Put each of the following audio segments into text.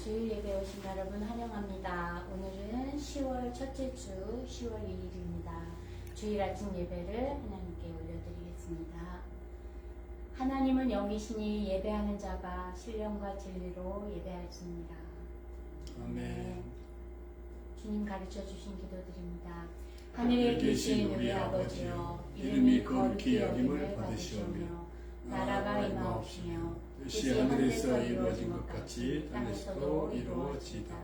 주일 예배 오신 여러분 환영합니다. 오늘은 10월 첫째 주 10월 2일입니다. 주일 아침 예배를 하나님께 올려드리겠습니다. 하나님은 영이시니 예배하는 자가 신령과 진리로 예배할지니라. 아멘. 주님 가르쳐 주신 기도드립니다. 하늘에 계신 우리 아버지여, 이름이 거룩히 여김을 받으시오며 나라가 임하옵시며 뜻이 하늘에서 이루어진 것 같이 땅에서도 이루어지이다.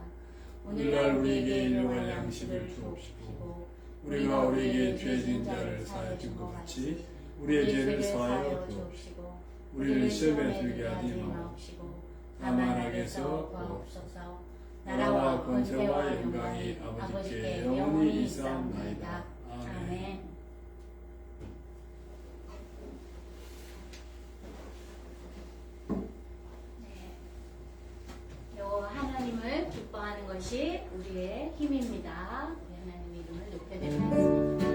오늘날 우리에게 일용할 양식을 주옵시고 우리가 우리에게 죄 지은 자를 사하여 준 것 같이 우리의 죄를 사하여 주옵시고 우리를 시험에 들게 하지 마옵시고 다만 악에서 구하옵소서. 나라와 권세와 영광이 아버지께 영원히 있사옵나이다. 아멘. 하나님을 기뻐하는 것이 우리의 힘입니다. 우리 하나님의 이름을 높여드리겠습니다.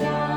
나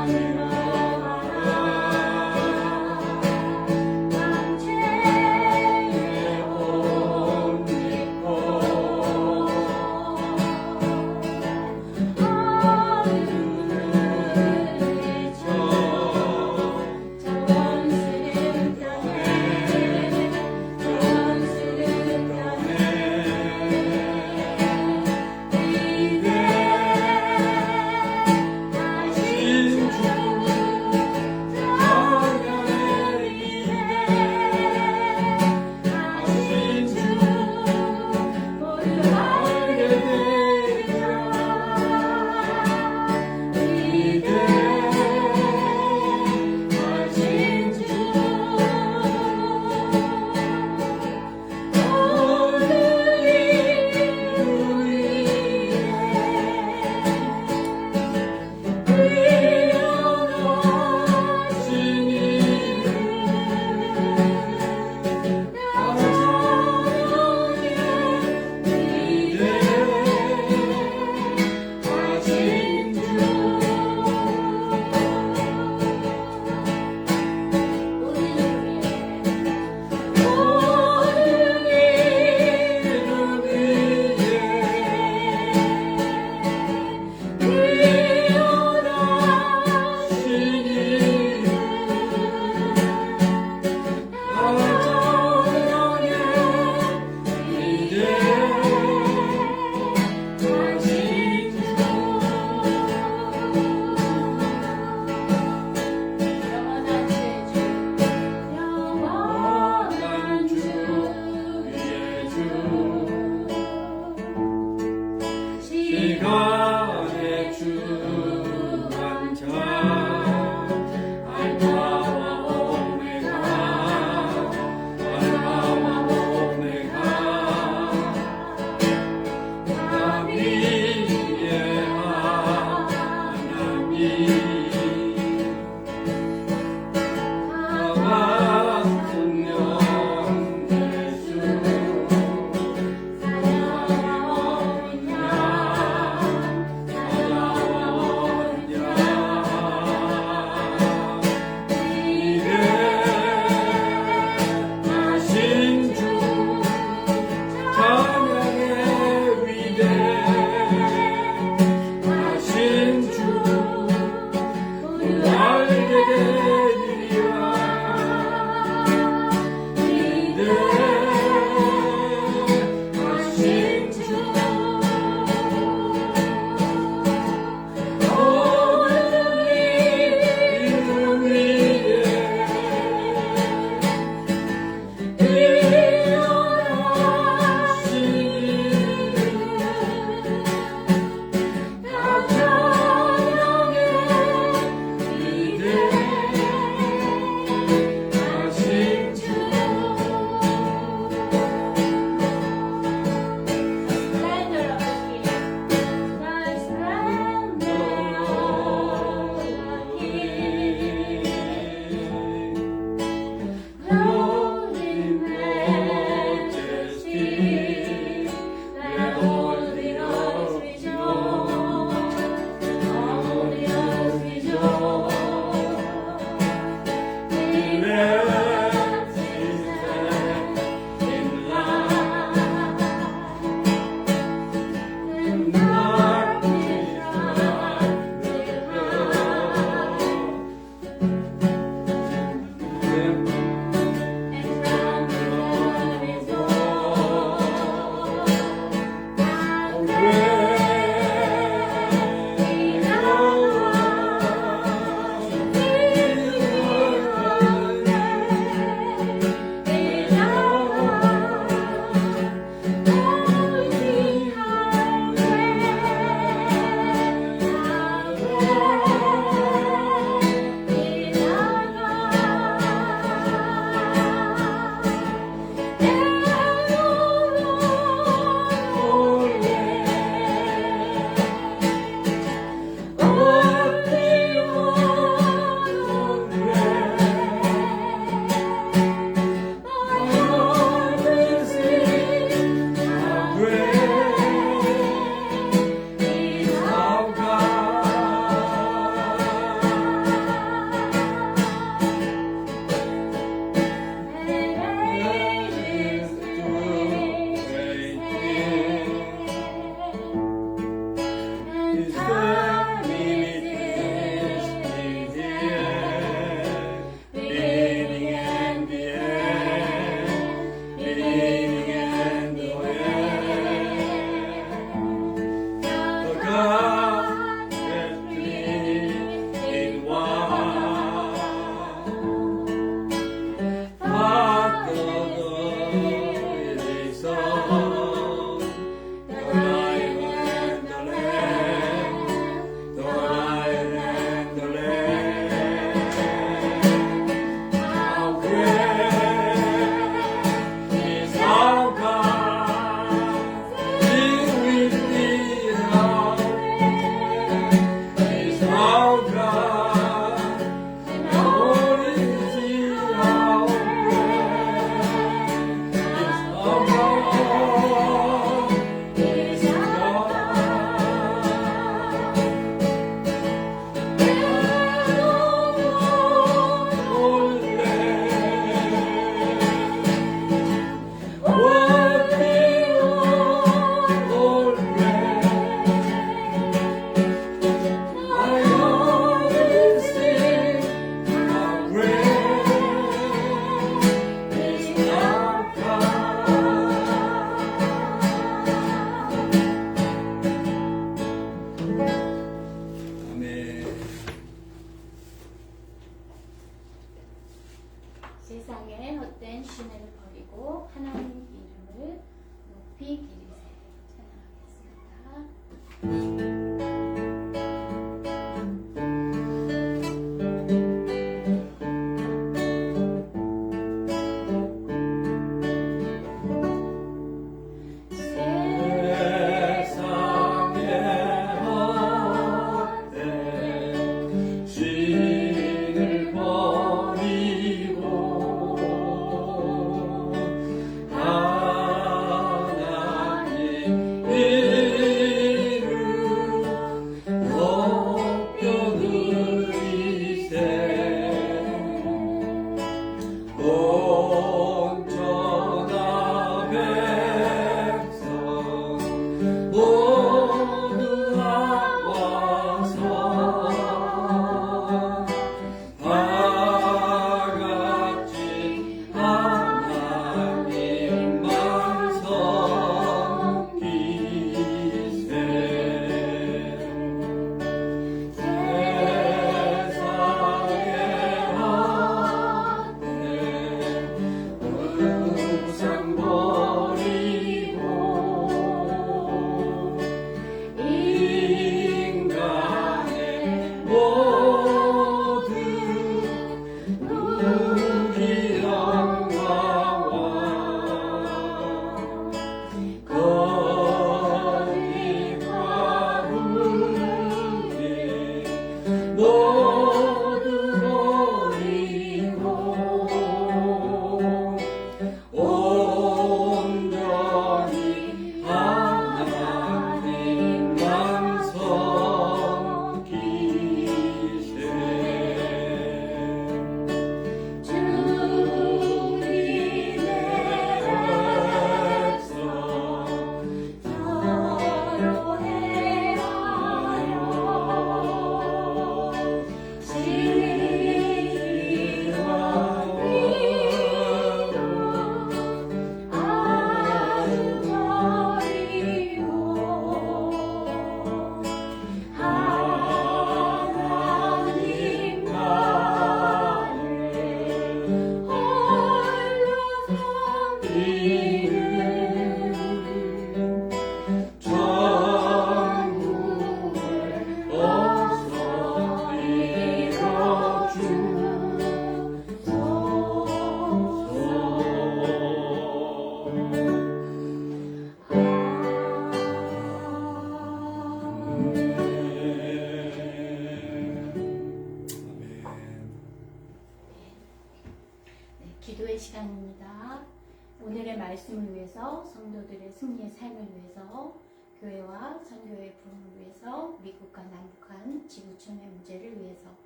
위해서 교회와 선교의 부흥을 위해서 미국과 남북한 지구촌의 문제를 위해서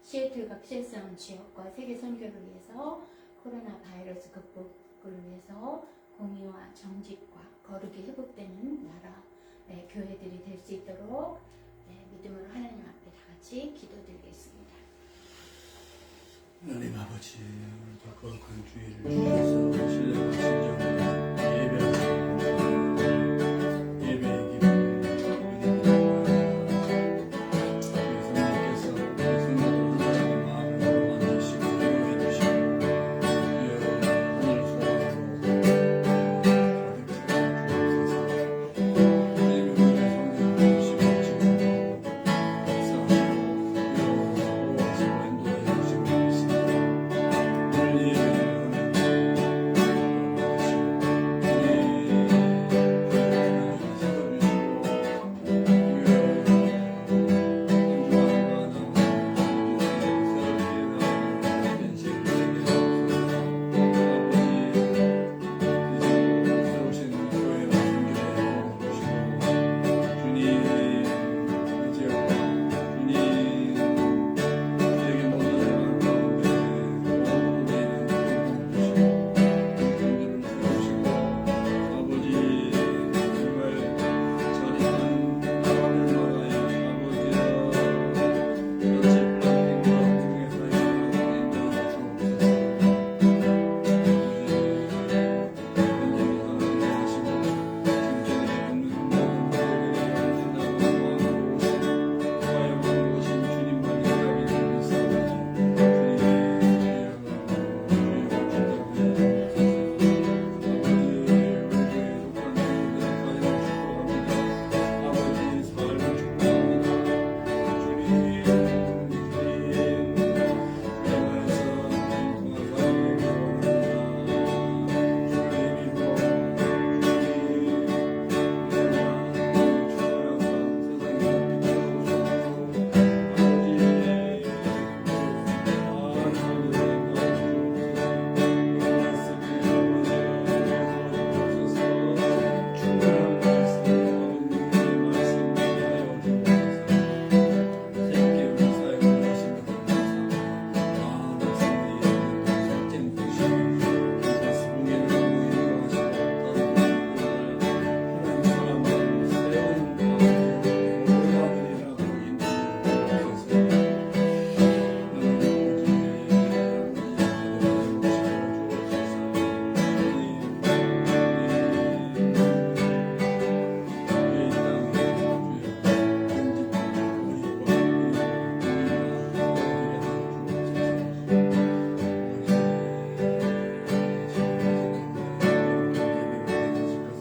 시애틀과 피셀성 지역과 세계 선교를 위해서 코로나 바이러스 극복을 위해서 공의와 정직과 거룩이 회복되는 나라의 교회들이 될 수 있도록 믿음으로 하나님 앞에 다 같이 기도드리겠습니다. 하나님 아버지, 더 거룩한 주의를 주셔서 신뢰와 진정으로 예배하는 예배의 기쁨을 성령께서 우리 성도들 하나님의 마음을 만드시고 인도해 주시고 주여 오늘 소원으로 가득 채워주옵소서. 주님의 은혜를 성령을 주시고 지금도 역사하시고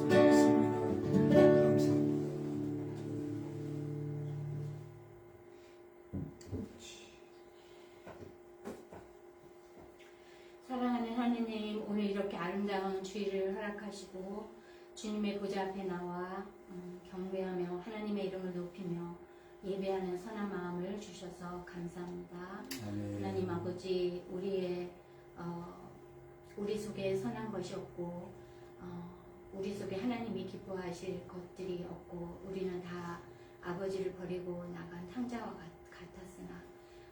보호하시고 인도해 주시고 사랑하는 하느님, 오늘 이렇게 아름다운 주일을 허락하시고 주님의 보좌 앞에 나와 경배하며 하나님의 이름을 높이며 예배하는 선한 마음을 주셔서 감사합니다. 아멘. 하나님 아버지, 우리 속에 선한 것이 없고 우리 속에 하나님이 기뻐하실 것들이 없고 우리는 다 아버지를 버리고 나간 탕자와 같았으나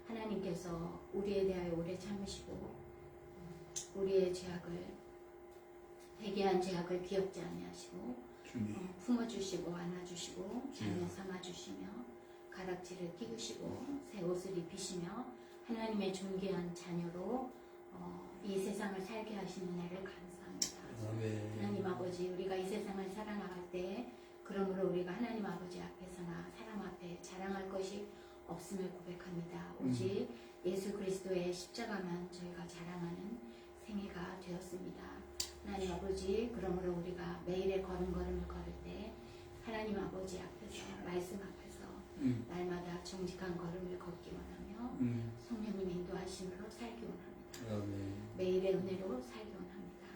하나님께서 우리에 대하여 오래 참으시고 우리의 죄악을 회개한 죄악을 기억지 아니하시고 품어주시고 안아주시고 자녀 삼아주시며 가락지를 끼우시고 새 옷을 입히시며 하나님의 존귀한 자녀로 이 세상을 살게 하시는 애를 감사합니다. 아멘. 하나님 아버지, 우리가 이 세상을 살아나갈 때 그러므로 우리가 하나님 아버지 앞에서나 사람 앞에 자랑할 것이 없음을 고백합니다. 오직 예수 그리스도의 십자가만 저희가 자랑하는 생애가 되었습니다. 하나님 아버지, 그러므로 우리가 매일의 걸음걸음을 걸을 때 하나님 아버지 앞에서 말씀 앞에서 날마다 정직한 걸음을 걷기 원하며 성령님 인도하심으로 살기 원합니다. 아멘. 매일의 은혜로 살기 원합니다.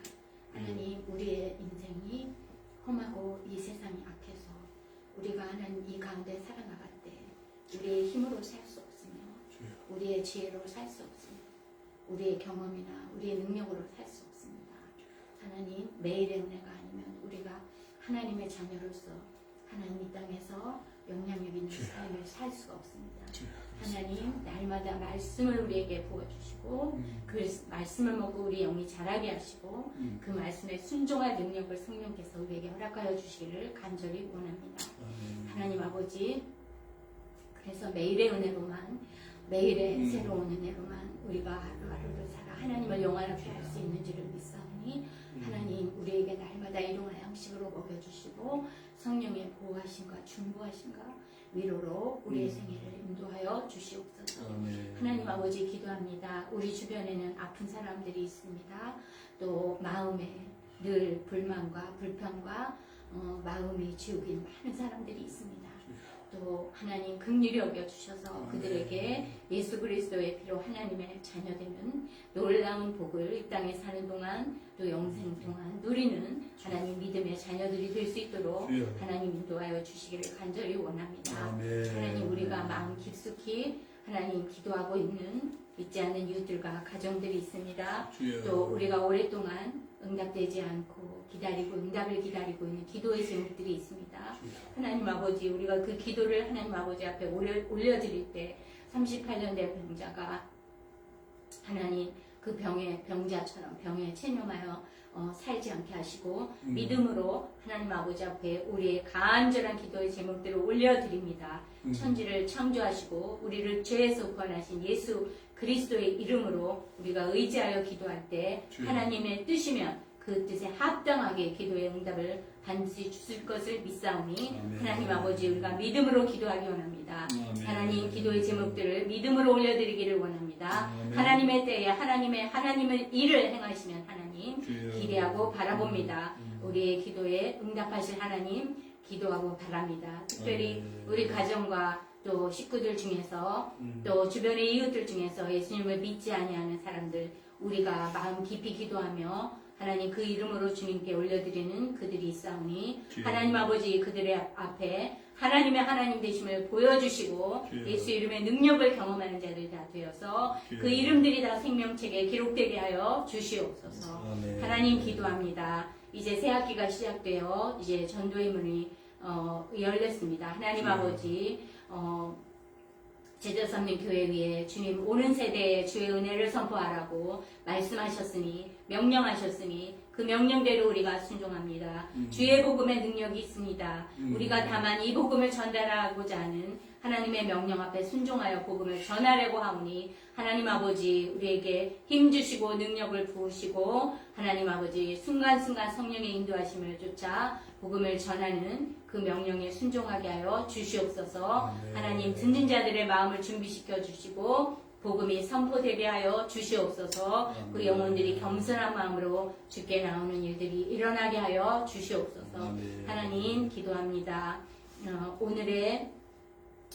하나님, 우리의 인생이 험하고 이 세상이 악해서 우리가 하나님 이 가운데 살아나갈 때 우리의 힘으로 살 수 없으며 우리의 지혜로 살 수 없으며 우리의 경험이나 우리의 능력으로 살 수 없습니다. 하나님, 매일의 은혜가 아니면 우리가 하나님의 자녀로서 하나님 이 땅에서 영향력 있는 삶을 살 수가 없습니다. 하나님 날마다 말씀을 우리에게 부어주시고 그 말씀을 먹고 우리 영이 자라게 하시고 그 말씀에 순종할 능력을 성령께서 우리에게 허락하여 주시기를 간절히 원합니다. 하나님 아버지, 그래서 매일의 은혜로만, 매일의 새로운 은혜로만 우리가 하루하루를 살아 하나님을 영원하게 할 수 있는지를 믿사오니 하나님 우리에게 날마다 일용할 양식으로 먹여주시고 성령의 보호하심과 중보하심과 위로로 우리의 생애를 인도하여 주시옵소서. 하나님 아버지 기도합니다. 우리 주변에는 아픈 사람들이 있습니다. 또 마음에 늘 불만과 불평과 마음이 지우긴 많은 사람들이 있습니다. 또 하나님 긍휼히 여겨주셔서 그들에게 예수 그리스도의 피로 하나님의 자녀되는 놀라운 복을 이 땅에 사는 동안 또 영생 동안 누리는 하나님 믿음의 자녀들이 될 수 있도록 하나님 인도하여 주시기를 간절히 원합니다. 하나님 우리가 마음 깊숙이 하나님 기도하고 있는 믿지 않는 이웃들과 가정들이 있습니다. 또 우리가 오랫동안 응답되지 않고 응답을 기다리고 있는 기도의 제목들이 있습니다. 하나님 아버지, 우리가 그 기도를 하나님 아버지 앞에 올려드릴 때 38년 된 병자가 하나님 그 병자처럼 병에 체념하여 살지 않게 하시고 믿음으로 하나님 아버지 앞에 우리의 간절한 기도의 제목들을 올려드립니다. 천지를 창조하시고 우리를 죄에서 구원하신 예수 그리스도의 이름으로 우리가 의지하여 기도할 때 하나님의 뜻이면 그 뜻에 합당하게 기도의 응답을 반드시 주실 것을 믿사오니 하나님 아버지 우리가 믿음으로 기도하기 원합니다. 하나님 기도의 제목들을 믿음으로 올려드리기를 원합니다. 하나님의 때에 하나님의 일을 행하시면 하나님 기대하고 바라봅니다. 우리의 기도에 응답하실 하나님 기도하고 바랍니다. 특별히 우리 가정과 또 식구들 중에서 또 주변의 이웃들 중에서 예수님을 믿지 아니하는 사람들 우리가 마음 깊이 기도하며 하나님 그 이름으로 주님께 올려드리는 그들이 있사오니 하나님 아버지 그들의 앞에 하나님의 하나님 되심을 보여주시고 예수 이름의 능력을 경험하는 자들이 다 되어서 그 이름들이 다 생명책에 기록되게 하여 주시옵소서. 하나님 기도합니다. 이제 새 학기가 시작되어 이제 전도의 문이 열렸습니다. 하나님 아버지 제자삼림 교회 위에 주님 오는 세대에 주의 은혜를 선포하라고 말씀하셨으니 명령하셨으니 그 명령대로 우리가 순종합니다. 주의 복음의 능력이 있습니다. 우리가 다만 이 복음을 전달하고자 하는 하나님의 명령 앞에 순종하여 복음을 전하려고 하오니 하나님 아버지 우리에게 힘주시고 능력을 부으시고 하나님 아버지 순간순간 성령의 인도하심을 쫓아 복음을 전하는 그 명령에 순종하게 하여 주시옵소서. 하나님 듣는 자들의 마음을 준비시켜 주시고 복음이 선포되게 하여 주시옵소서. 그 영혼들이 겸손한 마음으로 주께 나오는 일들이 일어나게 하여 주시옵소서. 하나님 기도합니다. 오늘의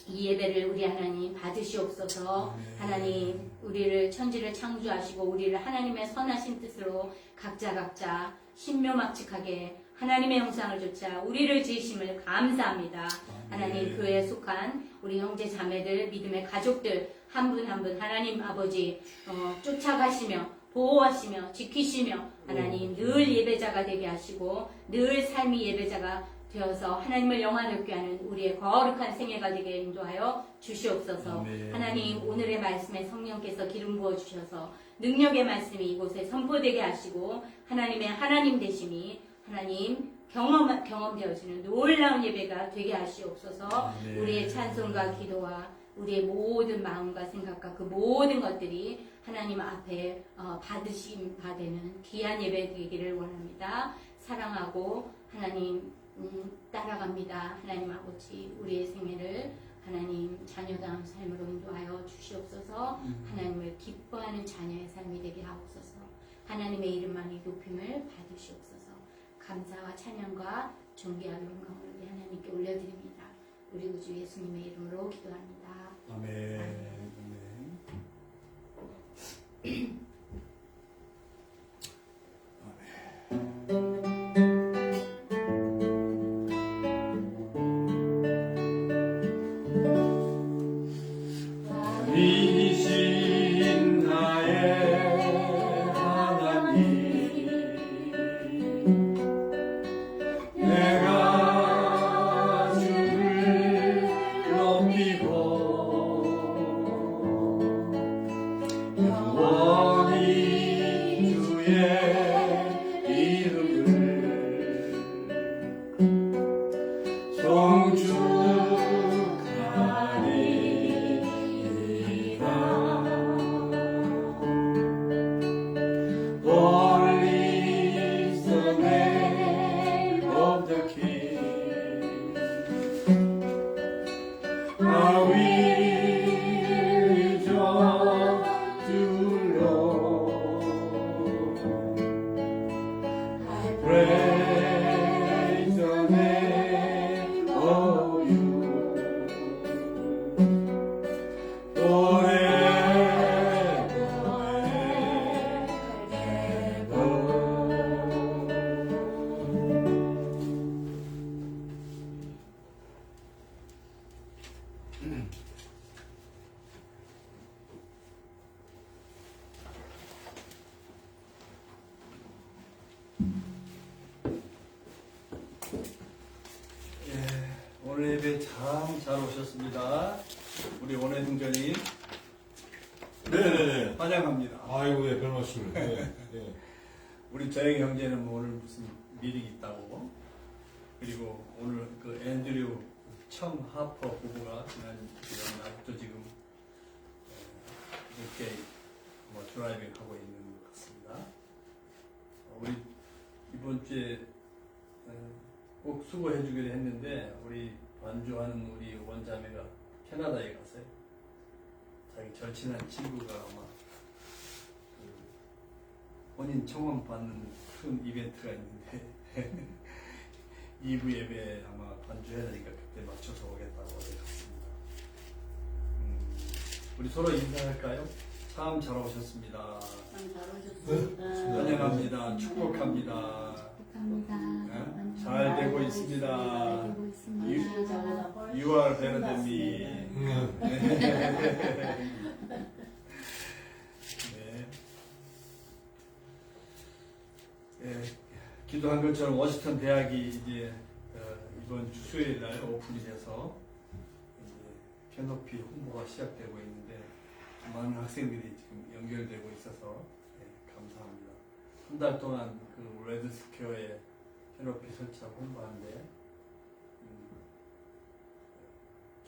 이 예배를 우리 하나님 받으시옵소서. 하나님 우리를 천지를 창조하시고 우리를 하나님의 선하신 뜻으로 각자 신묘막측하게 하나님의 형상을 좇아 우리를 지으심을 감사합니다. 하나님 교회에 속한 우리 형제 자매들 믿음의 가족들 한 분 한 분 하나님 아버지 쫓아가시며 보호하시며 지키시며 하나님 늘 예배자가 되게 하시고 늘 삶이 예배자가 되어서 하나님을 영화롭게 하는 우리의 거룩한 생애가 되게 인도하여 주시옵소서. 하나님 오늘의 말씀에 성령께서 기름 부어주셔서 능력의 말씀이 이곳에 선포되게 하시고 하나님의 하나님 되심이 하나님 경험되어지는 놀라운 예배가 되게 하시옵소서. 우리의 찬송과 기도와 우리의 모든 마음과 생각과 그 모든 것들이 하나님 앞에 받으심 받는 귀한 예배 되기를 원합니다. 사랑하고 하나님 따라갑니다. 하나님 아버지 우리의 생애를 하나님 자녀다운 삶으로 인도하여 주시옵소서. 하나님을 기뻐하는 자녀의 삶이 되게 하옵소서. 하나님의 이름만이 높임을 받으시옵소서. 감사와 찬양과 존귀와 영광을 우리 하나님께 올려드립니다. 우리 구주 예수님의 이름으로 기도합니다. 아멘. 이신 나의 하나님 내가 오늘 예배 참 잘 오셨습니다. 우리 원해동전님 네네네. 환영합니다. 아이고, 예, 별 말씀을. 예, 예. 우리 저희 형제는 뭐 오늘 무슨 미팅이 있다고. 그리고 오늘 그 앤드류 청 하퍼 부부가 지난 아직도 지금 이렇게 뭐 드라이빙 하고 있는 것 같습니다. 우리 이번 주에 꼭 수고해 주기로 했는데 우리 반주하는 우리 원자매가 캐나다에 갔어요. 자기 절친한 친구가 아마 그 본인 청원 받는 큰 이벤트가 있는데 2부 예배 아마 반주해야 되니까 그때 맞춰서 오겠다고 했습니다. 우리 서로 인사할까요? 참 잘 오셨습니다. 잘 오셨습니다. 환영합니다. 축복합니다. 축복합니다. 잘 되고 있습니다. 잘 되고 있습니다. 6월 베르데미. 네. 네. 기도한 것처럼 워싱턴 대학이 이제 이번 주 수요일 날 오픈이 돼서 이제 캐노피 홍보가 시작되고 있는데 많은 학생들이 지금 연결되고 있어서 감사합니다. 한 달 동안 그 레드 스퀘어에 캐노피 설치하고 홍보하는데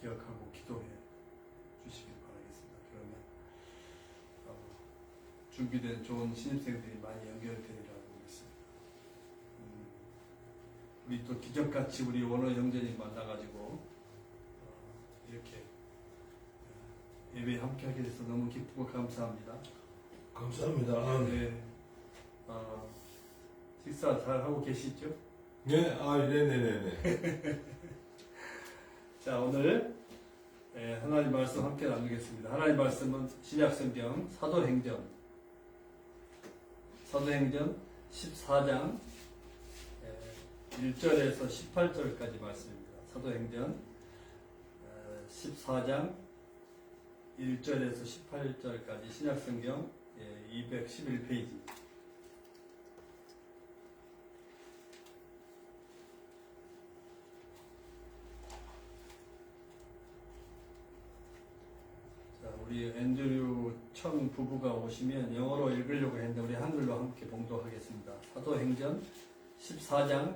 기억하고 기도해 주시길 바라겠습니다. 그러면 준비된 좋은 신입생들이 많이 연결되리라고 믿습니다. 우리 또 기적같이 우리 원어 형제님 만나가지고 이렇게 예배 함께 하게 돼서 너무 기쁘고 감사합니다. 감사합니다. 네. 식사 잘 하고 계시죠? 네, 네네네네. 자, 오늘 하나님 말씀 함께 나누겠습니다. 하나님 말씀은 신약성경 사도행전 14장 1절에서 18절까지 말씀입니다. 사도행전 14장 1절에서 18절까지 신약성경 211페이지. 우리 앤드류 청 부부가 오시면 영어로 읽으려고 했는데 우리 한글로 함께 봉독하겠습니다. 사도행전 14장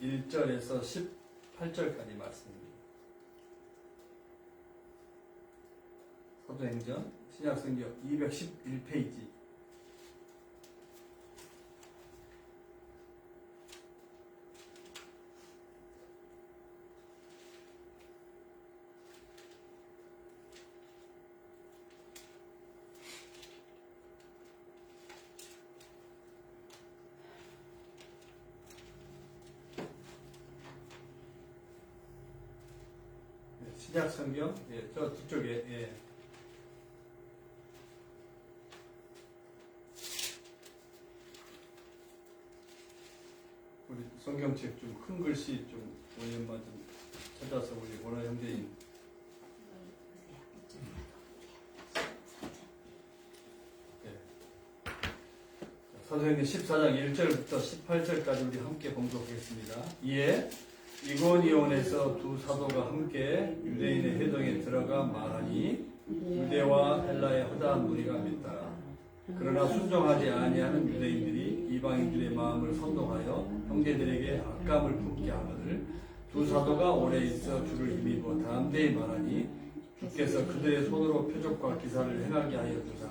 1절에서 18절까지 말씀입니다. 사도행전 신약성경 211페이지. 신약성경 저 뒤쪽에 우리 성경책 좀 큰 글씨 좀 원년만 좀 찾아서 우리 원어 형제인 사도행전 14장 1절부터 18절까지 우리 함께 봉독하겠습니다. 이에 이고니온에서 두 사도가 함께 유대인의 회당에 들어가 말하니 유대와 헬라의 허다한 무리가 맺더라. 그러나 순종하지 아니하는 유대인들이 이방인들의 마음을 선동하여 형제들에게 악감을 품게 하거늘 두 사도가 오래 있어 주를 힘입어 담대히 말하니 주께서 그들의 손으로 표적과 기사를 행하게 하여 주사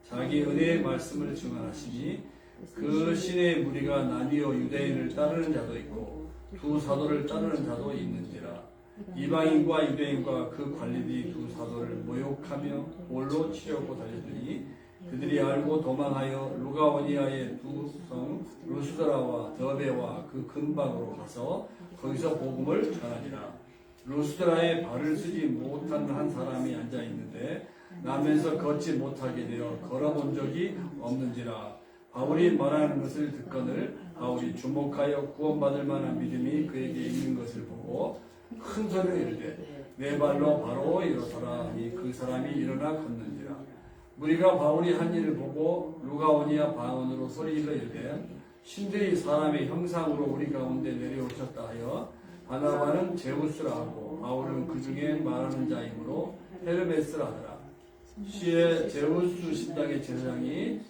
자기 은혜의 말씀을 증언하시니 그 신의 무리가 나뉘어 유대인을 따르는 자도 있고 두 사도를 따르는 자도 있는지라. 이방인과 유대인과 그 관리들이 두 사도를 모욕하며 돌로 치려고 달려드니 그들이 알고 도망하여 루가오니아의 두 성 루스드라와 더베와 그 근방으로 가서 거기서 복음을 전하니라. 루스드라에 발을 쓰지 못한 한 사람이 앉아 있는데 나면서 걷지 못하게 되어 걸어본 적이 없는지라. 바울이 말하는 것을 듣거늘 바울이 주목하여 구원받을 만한 믿음이 그에게 있는 것을 보고 큰 소리로 이르되 내 발로 바로 일어서라 하니 그 사람이 일어나 걷는지라. 무리가 바울이 한 일을 보고 루가오니아 방언으로 소리질러 이르되 신들이 사람의 형상으로 우리 가운데 내려오셨다 하여 바나바는 제우스라 하고 바울은 그 중에 말하는 자이므로 헤르메스라 하더라. 시에 제우스 신당의 제사장이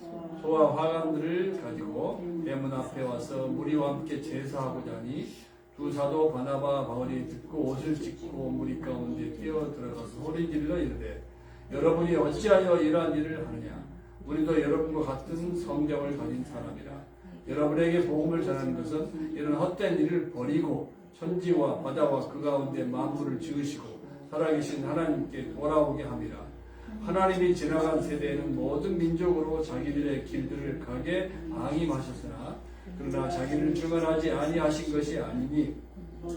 소와 화관들을 가지고 대문 앞에 와서 무리와 함께 제사하고자 하니 두 사도 바나바 바울이 듣고 옷을 찢고 무리 가운데 뛰어 들어가서 소리질러 이르되 여러분이 어찌하여 이러한 일을 하느냐. 우리도 여러분과 같은 성경을 가진 사람이라. 여러분에게 복음을 전하는 것은 이런 헛된 일을 버리고 천지와 바다와 그 가운데 만물을 지으시고 살아계신 하나님께 돌아오게 함이라. 하나님이 지나간 세대에는 모든 민족으로 자기들의 길들을 가게 방임하셨으나 그러나 자기를 증언하지 아니하신 것이 아니니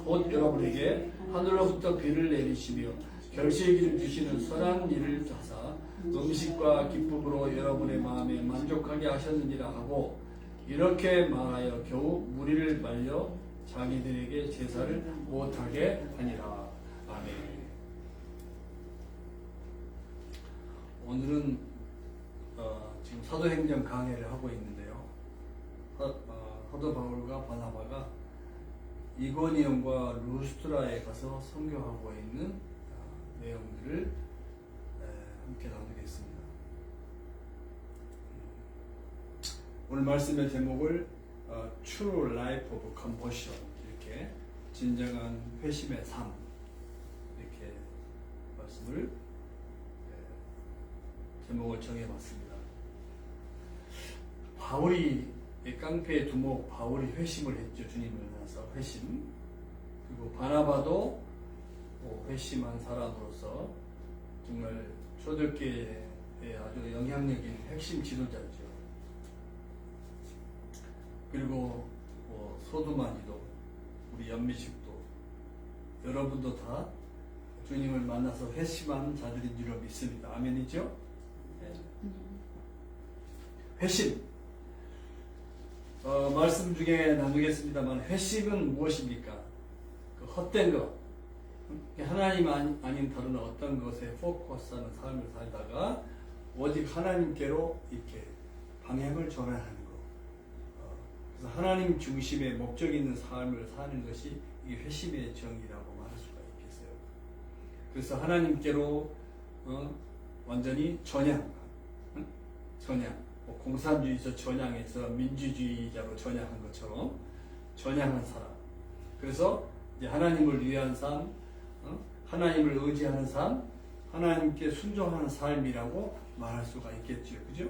곧 여러분에게 하늘로부터 비를 내리시며 결실기를 주시는 선한 일을 하사 음식과 기쁨으로 여러분의 마음에 만족하게 하셨느니라 하고 이렇게 말하여 겨우 무리를 말려 자기들에게 제사를 못하게 하니라. 아멘. 오늘은 지금 사도행전 강해를 하고 있는데요. 사도 바울과 바나바가 이고니온과 루스트라에 가서 선교하고 있는 내용들을 함께 나누겠습니다. 오늘 말씀의 제목을 True Life of Conversion, 이렇게 진정한 회심의 삶, 이렇게 말씀을 제목을 정해봤습니다. 바울이 깡패의 두목 바울이 회심을 했죠. 주님을 만나서 회심. 그리고 바나바도 회심한 사람으로서 정말 초대교회의 아주 영향력인 핵심 지도자죠. 그리고 소두마니도 우리 연미식도 여러분도 다 주님을 만나서 회심한 자들인 줄 믿습니다. 아멘이죠? 네. 회심. 말씀 중에 나누겠습니다만 회심은 무엇입니까? 그 헛된 것, 하나님 아닌 다른 어떤 것에 포커스하는 삶을 살다가 오직 하나님께로 이렇게 방향을 전환하는 것. 그래서 하나님 중심의 목적 있는 삶을 사는 것이 이게 회심의 정의라고 말할 수가 있겠어요. 그래서 하나님께로 완전히 전향, 공산주의에서 전향해서 민주주의자로 전향한 것처럼 전향한 사람. 그래서 이제 하나님을 위한 삶, 하나님을 의지하는 삶, 하나님께 순종하는 삶이라고 말할 수가 있겠죠. 그죠?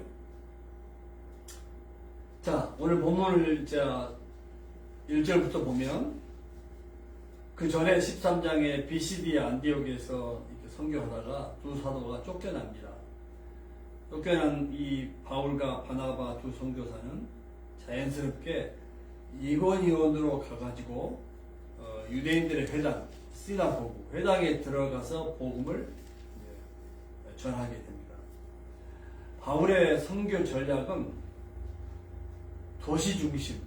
자, 오늘 본문을 1절부터 보면 그 전에 13장에 BCD 안디옥에서 이렇게 선교하다가 두 사도가 쫓겨납니다. 쫓겨난 이 바울과 바나바 두 선교사는 자연스럽게 이고니온으로 가가지고 유대인들의 회당, 시나고그, 회당에 들어가서 복음을 전하게 됩니다. 바울의 선교 전략은 도시 중심,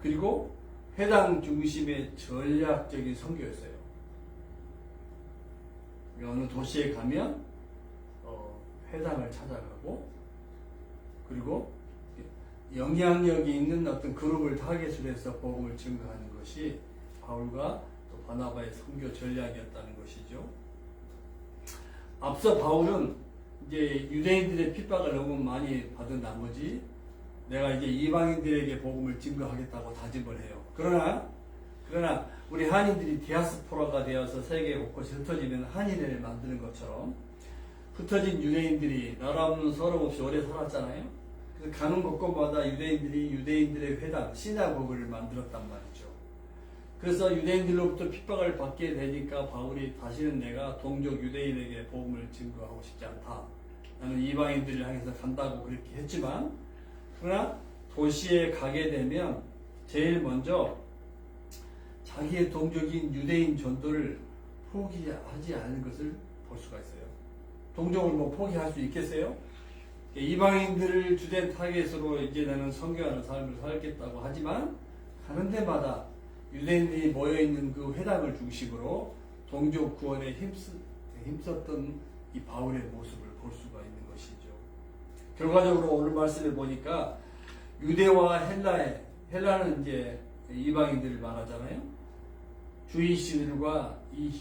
그리고 회당 중심의 전략적인 선교였어요. 어느 도시에 가면 회당을 찾아가고, 그리고 영향력이 있는 어떤 그룹을 타겟으로 해서 복음을 증거하는 것이 바울과 또 바나바의 선교 전략이었다는 것이죠. 앞서 바울은 이제 유대인들의 핍박을 너무 많이 받은 나머지 내가 이제 이방인들에게 복음을 증거하겠다고 다짐을 해요. 그러나 우리 한인들이 디아스포라가 되어서 세계 곳곳에 흩어지는 한인회를 만드는 것처럼 흩어진 유대인들이 나라 없는 서름 없이 오래 살았잖아요. 그래서 가는 곳곳마다 유대인들이 유대인들의 회당, 시나고그를 만들었단 말이죠. 그래서 유대인들로부터 핍박을 받게 되니까 바울이 다시는 내가 동족 유대인에게 복음을 증거하고 싶지 않다. 나는 이방인들을 향해서 간다고 그렇게 했지만, 그러나 도시에 가게 되면 제일 먼저 자기의 동족인 유대인 전도를 포기하지 않은 것을 볼 수가 있어요. 동족을 포기할 수 있겠어요? 이방인들을 주된 타겟으로 이제 나는 선교하는 삶을 살겠다고 하지만 가는 데마다 유대인들이 모여있는 그 회당을 중심으로 동족 구원에 힘썼던 이 바울의 모습을 볼 수가 있는 것이죠. 결과적으로 오늘 말씀을 보니까 유대와 헬라는 이제 이방인들을 말하잖아요. 주이시들과 이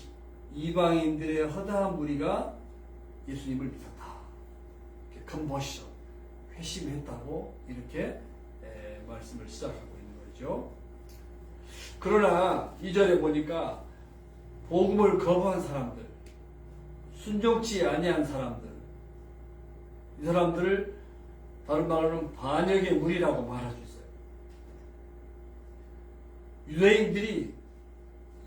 이방인들의 허다한 무리가 예수님을 믿었다. 컨버션, 회심했다고 이렇게 말씀을 시작하고 있는 거죠. 그러나 2절에 보니까 복음을 거부한 사람들, 순종치 아니한 사람들, 이 사람들을 다른 말로는 반역의 무리라고 말할 수 있어요. 유대인들이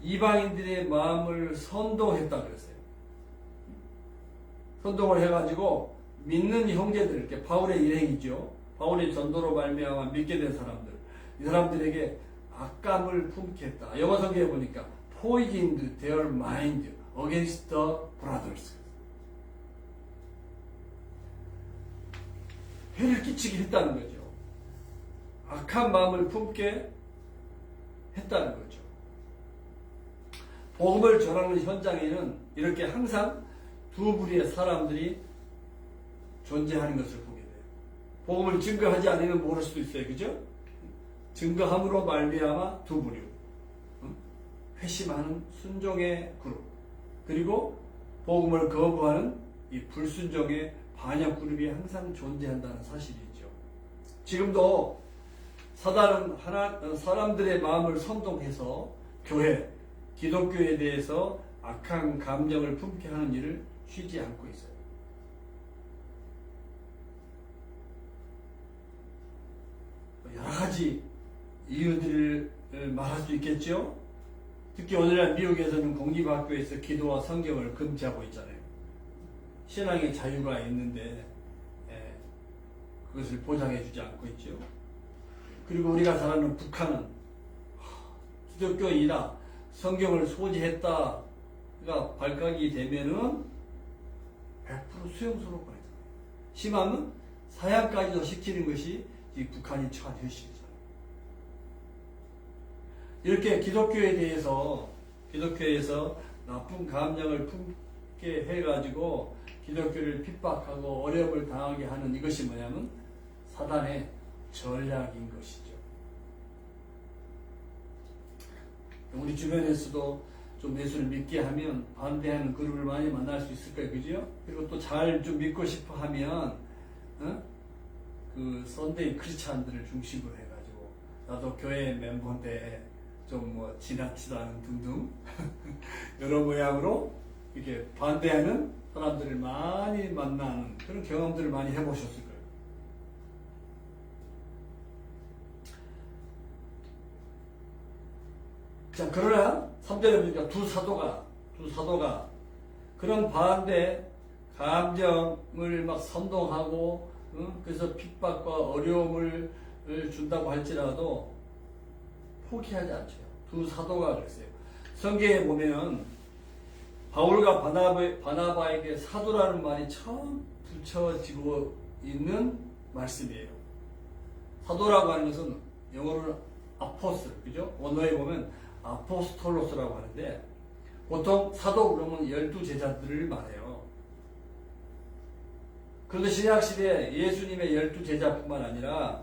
이방인들의 마음을 선동했다 그랬어요. 선동을 해가지고 믿는 형제들, 이렇게 바울의 일행이죠. 바울의 전도로 말미암아 믿게 된 사람들, 이 사람들에게 악감을 품게 했다. 영어 성경에 보니까 poisoned their mind against the brothers. 해를 끼치게 했다는 거죠. 악한 마음을 품게 했다는 거죠. 복음을 전하는 현장에는 이렇게 항상 두 부류의 사람들이 존재하는 것을 보게 돼요. 복음을 증거하지 않으면 모를 수도 있어요. 그죠? 증거함으로 말미암아 두 부류. 회심하는 순종의 그룹. 그리고 복음을 거부하는 이 불순종의 반역 그룹이 항상 존재한다는 사실이죠. 지금도 사단은 사람들의 마음을 선동해서 교회, 기독교에 대해서 악한 감정을 품게 하는 일을 쉬지 않고 있어요. 여러 가지 이유들을 말할 수 있겠죠. 특히 오늘날 미국에서는 공립학교에서 기도와 성경을 금지하고 있잖아요. 신앙의 자유가 있는데 그것을 보장해주지 않고 있죠. 그리고 우리가 잘 아는 북한은 기독교인이라 성경을 소지했다가 발각이 되면은 100% 수용소로 보내잖아요. 심하면 사형까지도 시키는 것이 이 북한이 처한 현실이잖아요. 이렇게 기독교에서 나쁜 감정을 품게 해가지고 기독교를 핍박하고 어려움을 당하게 하는 이것이 뭐냐면 사단의 전략인 것이죠. 우리 주변에서도 좀 예수를 믿게 하면 반대하는 그룹을 많이 만날 수 있을 거예요. 그죠? 그리고 또 잘 좀 믿고 싶어 하면 그 선데이 크리스찬들을 중심으로 해가지고 나도 교회 멤버인데 좀 뭐 지나치다 하는 등등 여러 모양으로 이렇게 반대하는 사람들을 많이 만나는 그런 경험들을 많이 해보셨을 거예요. 자, 그러나 3절에 보니까 두 사도가 그런 반대 감정을 막 선동하고 그래서 핍박과 어려움을 준다고 할지라도 포기하지 않죠. 두 사도가 그랬어요. 성경에 보면 바울과 바나바에게 사도라는 말이 처음 붙여지고 있는 말씀이에요. 사도라고 하는 것은 영어로는 아포스톨, 그죠? 원어에 보면 아포스톨로스라고 하는데 보통 사도 그러면 12제자들을 말해요. 그런데 신약시대에 예수님의 12제자뿐만 아니라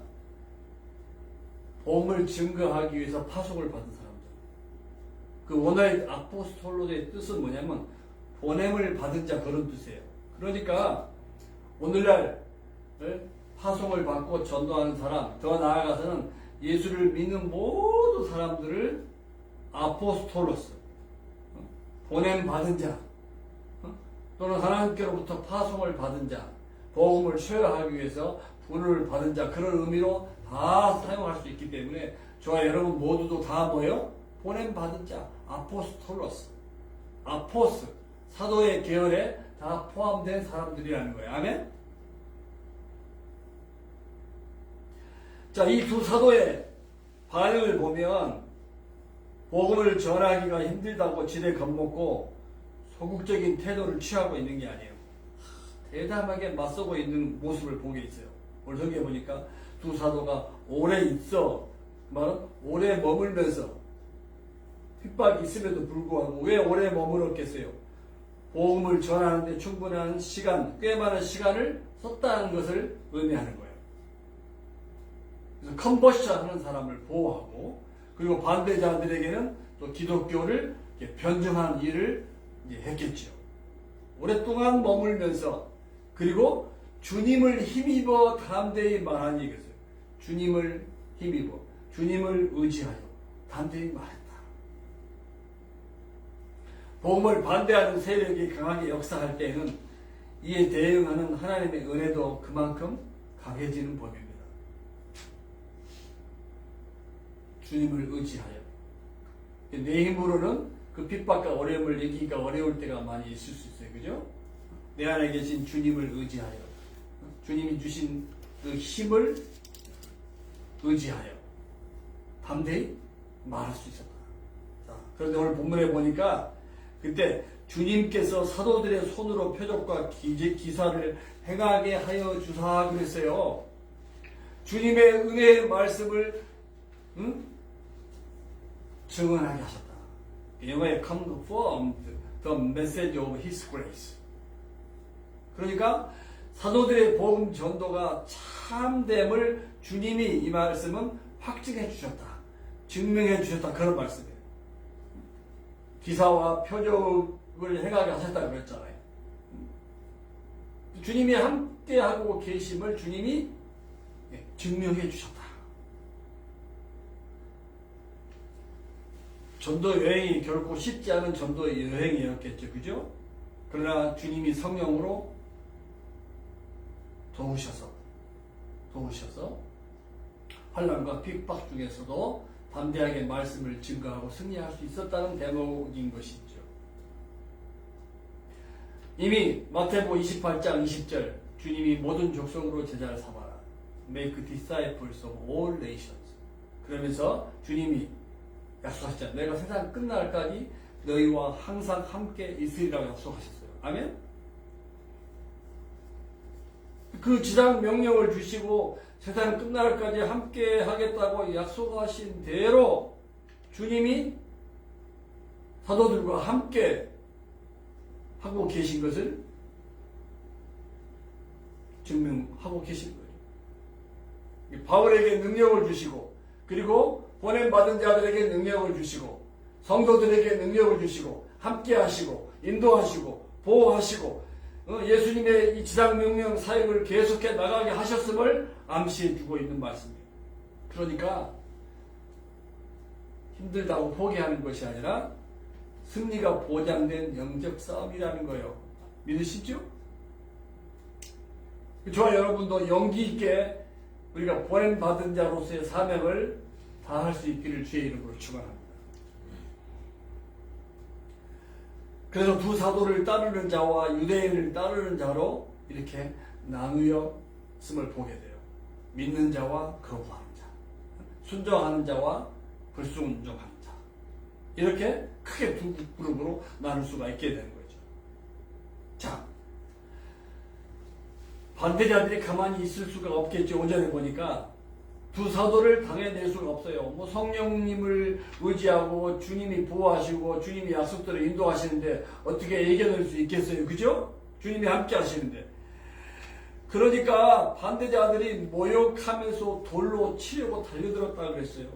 복음을 증거하기 위해서 파송을 받은 사람들. 그 원어의 아포스톨로의 뜻은 뭐냐면 보냄을 받은 자, 그런 뜻이에요. 그러니까 오늘날 파송을 받고 전도하는 사람, 더 나아가서는 예수를 믿는 모든 사람들을 아포스톨로스, 보냄 받은 자, 또는 하나님께로부터 파송을 받은 자, 복음을 쉐어하기 위해서 부름을 받은 자, 그런 의미로 다 사용할 수 있기 때문에 저와 여러분 모두도 다 뭐예요? 보냄 받은 자, 아포스톨로스, 아포스, 사도의 계열에 다 포함된 사람들이라는 거예요. 아멘? 자, 이 두 사도의 반응을 보면 복음을 전하기가 힘들다고 지레 겁먹고 소극적인 태도를 취하고 있는 게 아니에요. 대담하게 맞서고 있는 모습을 보게 있어요. 오늘 성경에 보니까 두 사도가 오래 있어, 말은 오래 머물면서 핍박이 있음에도 불구하고 왜 오래 머물었겠어요? 복음을 전하는데 충분한 시간, 꽤 많은 시간을 썼다는 것을 의미하는 거예요. 그래서 컨버션 하는 사람을 보호하고, 그리고 반대자들에게는 또 기독교를 변증하는 일을 했겠죠. 오랫동안 머물면서 그리고 주님을 힘입어 담대히 말하니 이것을 주님을 힘입어 주님을 의지하여 담대히 말했다. 복음을 반대하는 세력이 강하게 역사할 때에는 이에 대응하는 하나님의 은혜도 그만큼 강해지는 법입니다. 주님을 의지하여 내 힘으로는 그 핍박과 어려움을 이기기가 어려울 때가 많이 있을 수 있어요. 그죠? 내 안에 계신 주님을 의지하여 주님이 주신 그 힘을 의지하여 담대히 말할 수 있었다. 자, 그런데 오늘 본문에 보니까 그때 주님께서 사도들의 손으로 표적과 기사를 행하게 하여 주사 그랬어요. 주님의 은혜의 말씀을 증언하게 하셨다. 영어에 confirmed the message of His grace. 그러니까 사도들의 복음 전도가 참됨을 주님이 이 말씀은 확증해 주셨다. 증명해 주셨다. 그런 말씀이에요. 기사와 표적을 행하게 하셨다 그랬잖아요. 주님이 함께하고 계심을 주님이 증명해 주셨다. 전도 여행이 결코 쉽지 않은 전도 여행이었겠죠. 그죠? 그러나 주님이 성령으로 도우셔서 환난과 핍박 중에서도 담대하게 말씀을 증거하고 승리할 수 있었다는 대목인 것이죠. 이미 마태복음 28장 20절 주님이 모든 족속으로 제자를 삼아라. Make disciples of all nations. 그러면서 주님이 약속하셨잖아요. 내가 세상 끝날까지 너희와 항상 함께 있으리라고 약속하셨어요. 아멘? 그 지상 명령을 주시고 세상 끝날까지 함께 하겠다고 약속하신 대로 주님이 사도들과 함께 하고 계신 것을 증명하고 계신 거예요. 바울에게 능력을 주시고 그리고 보냄받은 자들에게 능력을 주시고 성도들에게 능력을 주시고 함께 하시고 인도하시고 보호하시고 예수님의 이 지상명령 사역을 계속해 나가게 하셨음을 암시해 주고 있는 말씀이에요. 그러니까 힘들다고 포기하는 것이 아니라 승리가 보장된 영적 싸움이라는 거예요. 믿으시죠? 저와 여러분도 용기 있게 우리가 보냄받은 자로서의 사명을 다할 수 있기를 주의 이름으로 축원합니다. 그래서 두 사도를 따르는 자와 유대인을 따르는 자로 이렇게 나누었음을 보게 돼요. 믿는 자와 거부하는 자, 순종하는 자와 불순종하는 자, 이렇게 크게 두 그룹으로 나눌 수가 있게 되는 거죠. 자, 반대자들이 가만히 있을 수가 없겠죠. 오전에 보니까 두 사도를 당해낼 수가 없어요. 뭐 성령님을 의지하고 주님이 보호하시고 주님이 약속대로 인도하시는데 어떻게 이겨낼 수 있겠어요? 그죠? 주님이 함께 하시는데. 그러니까 반대자들이 모욕하면서 돌로 치려고 달려들었다고 그랬어요.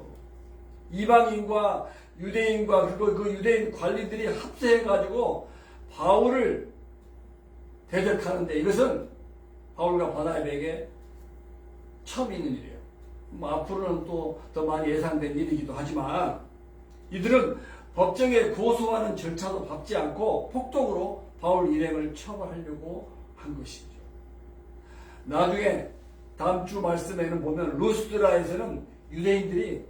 이방인과 유대인과 그 유대인 관리들이 합세해가지고 바울을 대적하는데 이것은 바울과 바나바에게 처음 있는 일이에요. 앞으로는 또 더 많이 예상된 일이기도 하지만 이들은 법정에 고소하는 절차도 밟지 않고 폭동으로 바울 일행을 처벌하려고 한 것이죠. 나중에 다음 주 말씀에는 보면 루스드라에서는 유대인들이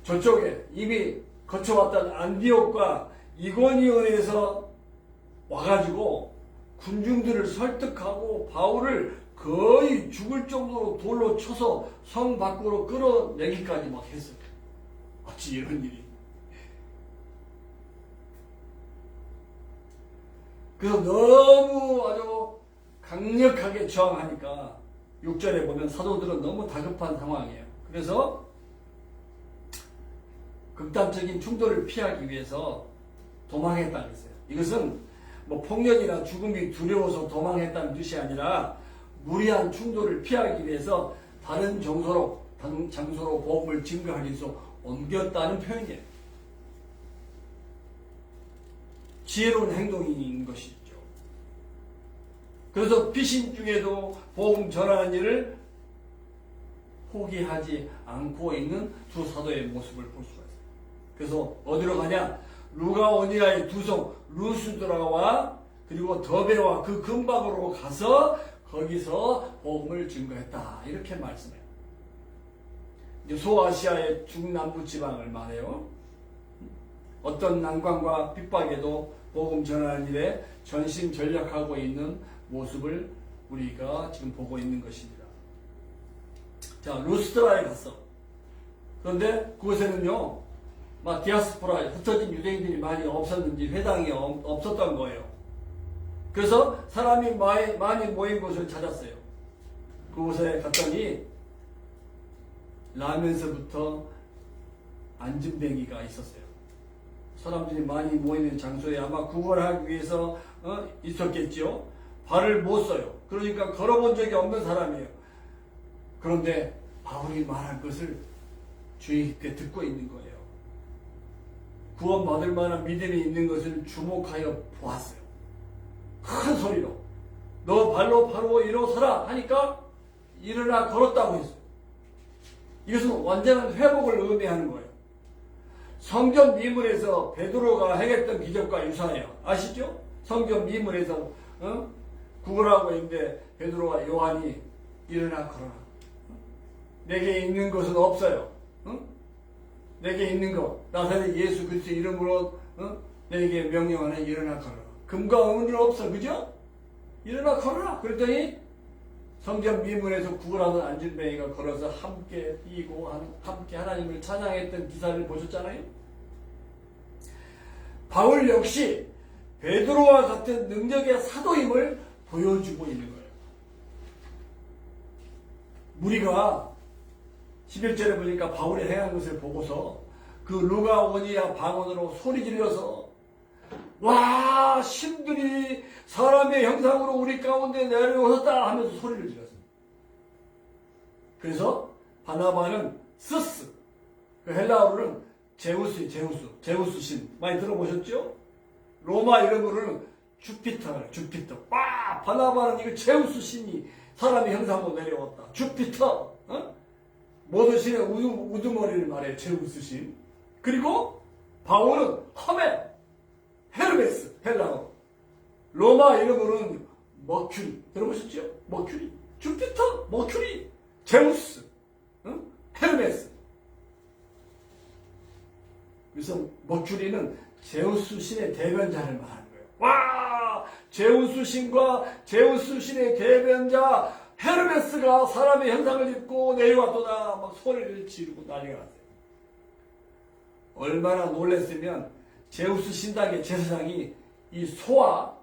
저쪽에 이미 거쳐왔던 안디옥과 이고니온에서 와가지고 군중들을 설득하고 바울을 거의 죽을 정도로 돌로 쳐서 성 밖으로 끌어내기까지 막 했어요. 어찌 이런 일이. 그래서 너무 아주 강력하게 저항하니까 6절에 보면 사도들은 너무 다급한 상황이에요. 그래서 극단적인 충돌을 피하기 위해서 도망했다는 것이에요. 이것은 뭐 폭력이나 죽음이 두려워서 도망했다는 뜻이 아니라 무리한 충돌을 피하기 위해서 다른 장소로 복음을 증거하기 위해서 옮겼다는 표현이에요. 지혜로운 행동인 것이죠. 그래서 피신 중에도 복음 전하는 일을 포기하지 않고 있는 두 사도의 모습을 볼 수가 있어요. 그래서 어디로 가냐? 루가오니아의 두 성 루스드라와 그리고 더베와 그 근방으로 가서 거기서 복음을 증거했다. 이렇게 말씀해요. 이제 소아시아의 중남부 지방을 말해요. 어떤 난관과 핍박에도 복음 전하는 일에 전심전력하고 있는 모습을 우리가 지금 보고 있는 것입니다. 자, 루스드라에 갔어. 그런데 그곳에는요, 막 디아스포라, 흩어진 유대인들이 많이 없었는지 회당이 없었던 거예요. 그래서 사람이 많이 모인 곳을 찾았어요. 그곳에 갔더니 라면서부터 안진뱅이가 있었어요. 사람들이 많이 모이는 장소에 아마 구걸하기 위해서 있었겠죠. 발을 못 써요. 그러니까 걸어본 적이 없는 사람이에요. 그런데 바울이 말한 것을 주의 깊게 듣고 있는 거예요. 구원받을 만한 믿음이 있는 것을 주목하여 보았어요. 큰 소리로 너 발로 바로 일어서라 하니까 일어나 걸었다고 했어요. 이것은 완전한 회복을 의미하는 거예요. 성경 미문에서 베드로가 행했던 기적과 유사해요. 아시죠? 성경 미문에서 구걸하고 있는데 베드로와 요한이 일어나 걸어라. 내게 있는 것은 없어요. 내게 있는 것 나사렛 예수 그리스도 이름으로 내게 명령하는 일어나 걸어라. 금과 은은 없어. 그죠? 일어나 걸어라. 그랬더니 성경 미문에서 구걸하던 안진뱅이가 걸어서 함께 뛰고 함께 하나님을 찬양했던 기사를 보셨잖아요. 바울 역시 베드로와 같은 능력의 사도임을 보여주고 있는 거예요. 무리가 11절에 보니까 바울이 행한 것을 보고서 그 루가오니아 방언으로 소리 질러서 와, 신들이 사람의 형상으로 우리 가운데 내려오셨다 하면서 소리를 질렀습니다. 그래서 바나바는 스스, 그 헬라어로는 제우스 신 많이 들어보셨죠? 로마 이름으로는 주피터. 바나바는 이거 제우스 신이 사람의 형상으로 내려왔다. 주피터, 모든 신의 우두머리를 말해요. 제우스 신. 그리고 바울은 헤르메스, 헬라어. 로마 이름으로는 머큐리. 들어보셨죠? 머큐리. 주피터, 머큐리, 제우스, 헤르메스. 그래서 머큐리는 제우스 신의 대변자를 말하는 거예요. 와! 제우스 신과 제우스 신의 대변자 헤르메스가 사람의 형상을 입고 내려왔도다. 막 소리를 지르고 난리가 났어요. 얼마나 놀랐으면 제우스 신당의 제사장이 이 소와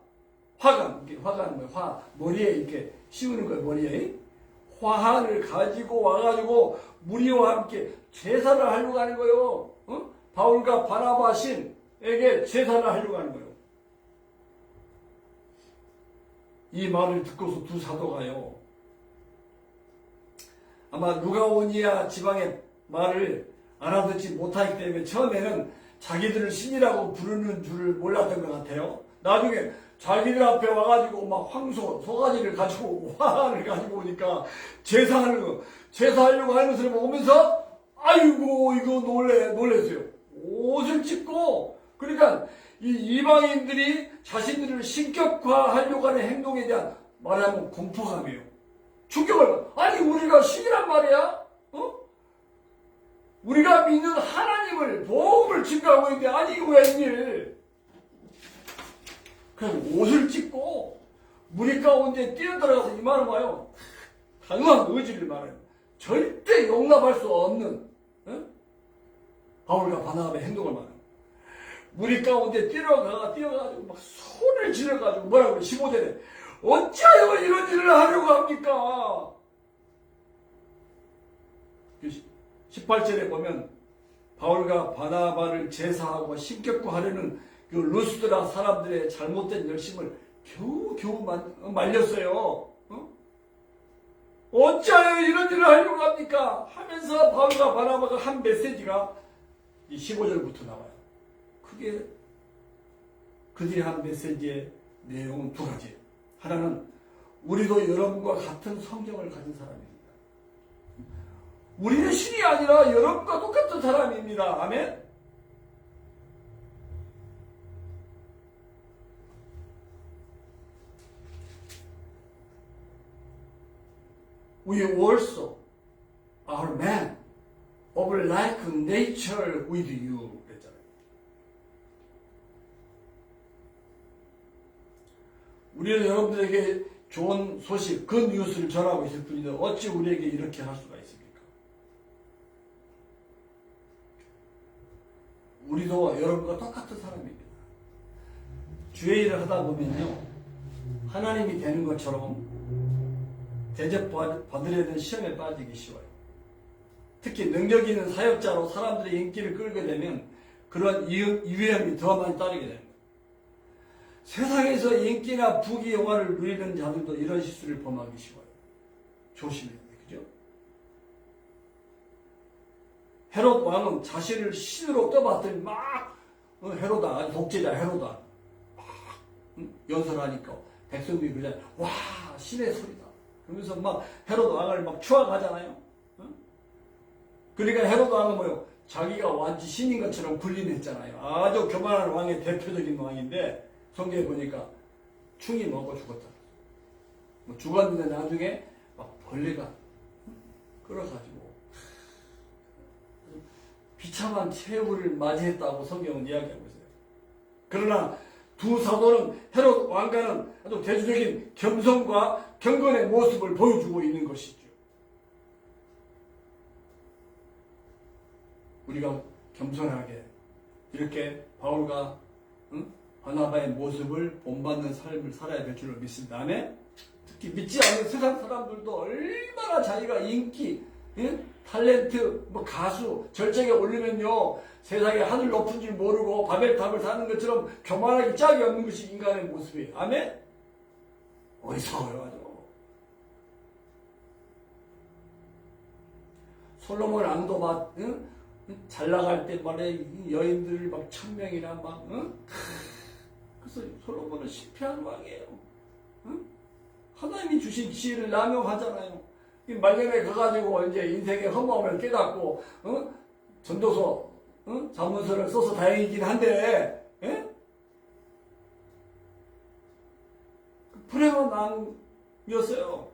화관 뭐야? 머리에 이렇게 씌우는 거예요. 머리에 화환을 가지고 와가지고 무리와 함께 제사를 하려고 하는 거예요. 바울과 바나바 신에게 제사를 하려고 하는 거예요. 이 말을 듣고서 두 사도가요. 아마 루가오니아 지방의 말을 알아듣지 못하기 때문에 처음에는 자기들을 신이라고 부르는 줄을 몰랐던 것 같아요. 나중에 자기들 앞에 와가지고 막 소가지를 가지고 오고 화를 가지고 오니까 제사하려고 하는 것을 보면서 아이고 이거 놀랬어요. 옷을 찢고 그러니까 이 이방인들이 자신들을 신격화하려고 하는 행동에 대한 말하면 공포감이에요. 충격을 아니 우리가 신이란 말이야? 우리가 믿는 하나님을 복음을 증거하고 있는데 아니 이거 웬일? 그래서 옷을 찢고 무리 가운데 뛰어들어가서 이 말을 봐요. 당연한 의지를 말해요. 절대 용납할 수 없는 바울과 바나바의 행동을 말해요. 무리 가운데 뛰어가지고 막 소리를 지르가지고 뭐라고 15절에 어찌하여 이런 일을 하려고 합니까? 18절에 보면 바울과 바나바를 제사하고 신격화하려는 그 루스드라 사람들의 잘못된 열심을 겨우 말렸어요. 어찌하여 이런 일을 하려고 합니까? 하면서 바울과 바나바가 한 메시지가 이 15절부터 나와요. 그게 그들이 한 메시지의 내용은 두 가지. 하나는 우리도 여러분과 같은 성경을 가진 사람입니다. 우리는 신이 아니라 여러분과 똑같은 사람입니다. 아멘. We also are man of like nature with you. 그랬잖아요. 우리는 여러분들에게 좋은 소식, 그 뉴스를 전하고 있을 뿐인데 어찌 우리에게 이렇게 할 수가 있습니까? 우리도 여러분과 똑같은 사람입니다. 주의 일을 하다 보면요, 하나님이 되는 것처럼 대접받으려 는 시험에 빠지기 쉬워요. 특히 능력 있는 사역자로 사람들의 인기를 끌게 되면 그런 위험이 더 많이 따르게 됩니다. 세상에서 인기나 부귀 영화를 누리는 자들도 이런 실수를 범하기 쉬워요. 조심해야 돼요. 그죠? 헤롯 왕은 자신을 신으로 떠받더니 막 헤로다, 독재자 헤로다 막 연설하니까 백성들이 그냥 와, 신의 소리다. 그러면서 막 헤롯 왕을 막 추앙하잖아요. 그러니까 헤롯 왕은 뭐요? 자기가 완전 신인 것처럼 군림했잖아요. 아주 교만한 왕의 대표적인 왕인데 성경에 보니까 충이 먹고 죽었다. 뭐 죽었는데 나중에 막 벌레가 끌어가지고 비참한 최후를 맞이했다고 성경은 이야기하고 있어요. 그러나 두 사도는 헤롯 왕과는 아주 대조적인 겸손과 경건의 모습을 보여주고 있는 것이죠. 우리가 겸손하게 이렇게 바울과 바나바의 모습을 본받는 삶을 살아야 될 줄로 믿습니다. 아멘? 특히 믿지 않는 세상 사람들도 얼마나 자기가 인기, 탤런트, 가수, 절정에 오르면요 세상에 하늘 높은 줄 모르고 바벨탑을 사는 것처럼 교만하기 짝이 없는 것이 인간의 모습이에요. 아멘? 어리석어요 아주. 솔로몬 왕도 막 잘 나갈 때 말에 여인들 막 1000명이나 막 그래서 솔로몬은 실패한 왕이에요. 하나님이 주신 지혜를 남용하잖아요. 말년에 가가지고 이제 인생의 허무함을 깨닫고 전도서 자문서를 써서 다행이긴 한데 불행한 왕이었어요.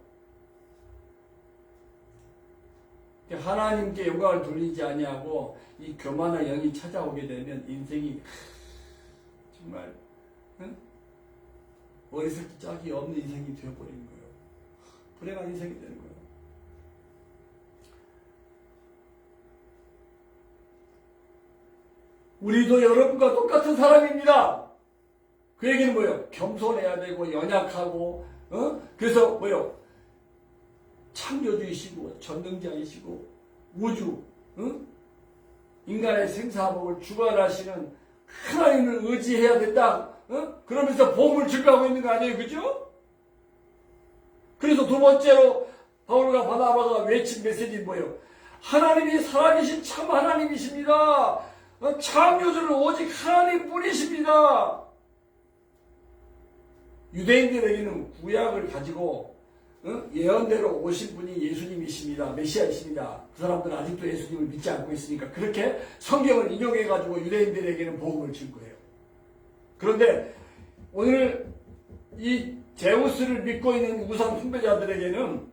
하나님께 영광을 돌리지 아니하고 이 교만한 영이 찾아오게 되면 인생이 정말 어리석기 짝이 없는 인생이 되어버리는 거예요. 불행한 인생이 되는 거예요. 우리도 여러분과 똑같은 사람입니다. 그 얘기는 뭐예요? 겸손해야 되고 연약하고 그래서 뭐예요? 창조주이시고 전능자이시고 우주 인간의 생사복을 주관하시는 하나님을 의지해야 된다. 그러면서 복음을 증가하고 있는 거 아니에요? 그죠? 그래서 두 번째로 바울과 바나바가 외친 메시지는 뭐예요? 하나님이 살아계신 참 하나님이십니다. 창조주는 오직 하나님뿐이십니다. 유대인들에게는 구약을 가지고 예언대로 오신 분이 예수님이십니다. 메시아이십니다. 그 사람들은 아직도 예수님을 믿지 않고 있으니까 그렇게 성경을 인용해가지고 유대인들에게는 복음을 줄 거예요. 그런데 오늘 이 제우스를 믿고 있는 우상 숭배자들에게는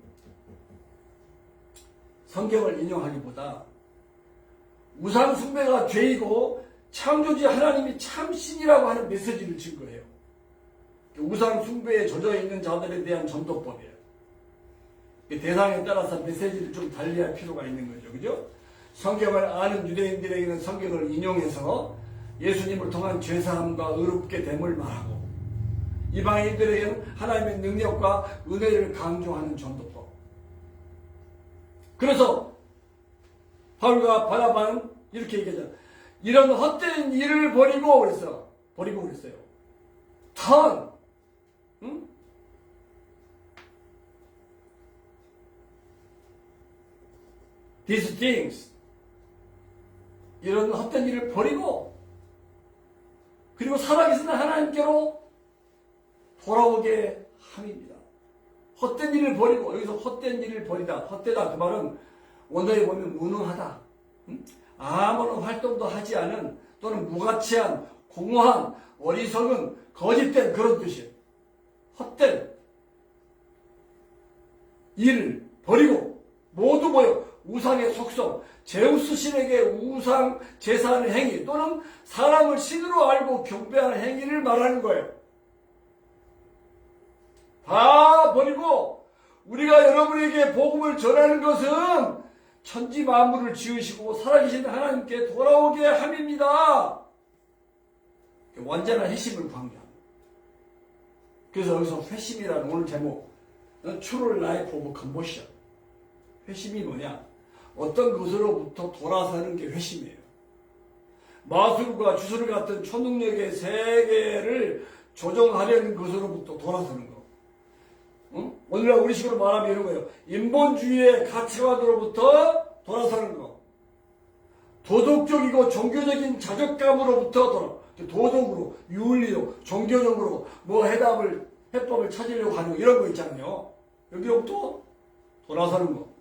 성경을 인용하기보다 우상 숭배가 죄이고 창조주 하나님이 참신이라고 하는 메시지를 준 거예요. 우상 숭배에 젖어 있는 자들에 대한 전도법이에요. 대상에 따라서 메시지를 좀 달리할 필요가 있는 거죠. 그죠? 성경을 아는 유대인들에게는 성경을 인용해서 예수님을 통한 죄사함과 의롭게 됨을 말하고 이방인들에게는 하나님의 능력과 은혜를 강조하는 전도법. 그래서 바울과 바나바는 이렇게 얘기하죠. 이런 헛된 일을 버리고 그랬어요. turn. These things. 이런 헛된 일을 버리고 그리고 살아계신 하나님께로 돌아오게 함입니다. 헛된 일을 버리고, 여기서 헛된 일을 버리다, 헛되다 그 말은 원어에 보면 무능하다, 아무런 활동도 하지 않은 또는 무가치한, 공허한, 어리석은, 거짓된 그런 뜻이에요. 헛된 일을 버리고 모두 모여 우상의 속성, 제우스 신에게 우상 제사하는 행위 또는 사람을 신으로 알고 경배하는 행위를 말하는 거예요. 다 버리고 우리가 여러분에게 복음을 전하는 것은 천지 만물을 지으시고 살아계신 하나님께 돌아오게 함입니다. 완전한 회심을 강조합니다. 그래서 여기서 회심이라는 오늘 제목, True Life of Conversion. 회심이 뭐냐? 어떤 것으로부터 돌아서는 게 회심이에요. 마술과 주술 같은 초능력의 세계를 조정하려는 것으로부터 돌아서는 거. 오늘날 우리식으로 말하면 이런 거예요. 인본주의의 가치관으로부터 돌아서는 거. 도덕적이고 종교적인 자족감으로부터 도덕으로, 윤리로, 종교적으로 해법을 찾으려고 하는 거, 이런 거 있잖아요. 여기로부터 돌아서는 거.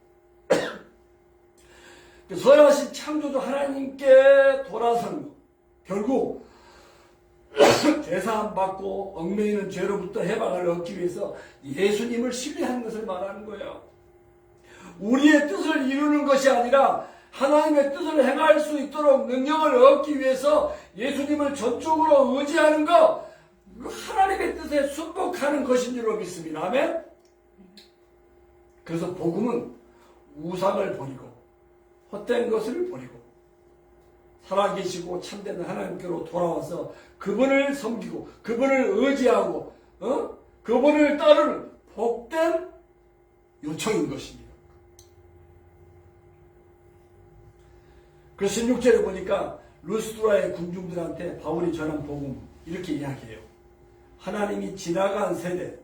선하신 창조주 하나님께 돌아서는 거. 결국 제사함 받고 얽매이는 죄로부터 해방을 얻기 위해서 예수님을 신뢰하는 것을 말하는 거예요. 우리의 뜻을 이루는 것이 아니라 하나님의 뜻을 행할 수 있도록 능력을 얻기 위해서 예수님을 전적으로 의지하는 것, 하나님의 뜻에 순복하는 것인 줄로 믿습니다. 아멘? 그래서 복음은 우상을 버리고 헛된 것을 버리고 살아계시고 참된 하나님께로 돌아와서 그분을 섬기고 그분을 의지하고 그분을 따르는 복된 요청인 것입니다. 그래서 16절에 보니까 루스드라의 군중들한테 바울이 전한 복음 이렇게 이야기해요. 하나님이 지나간 세대,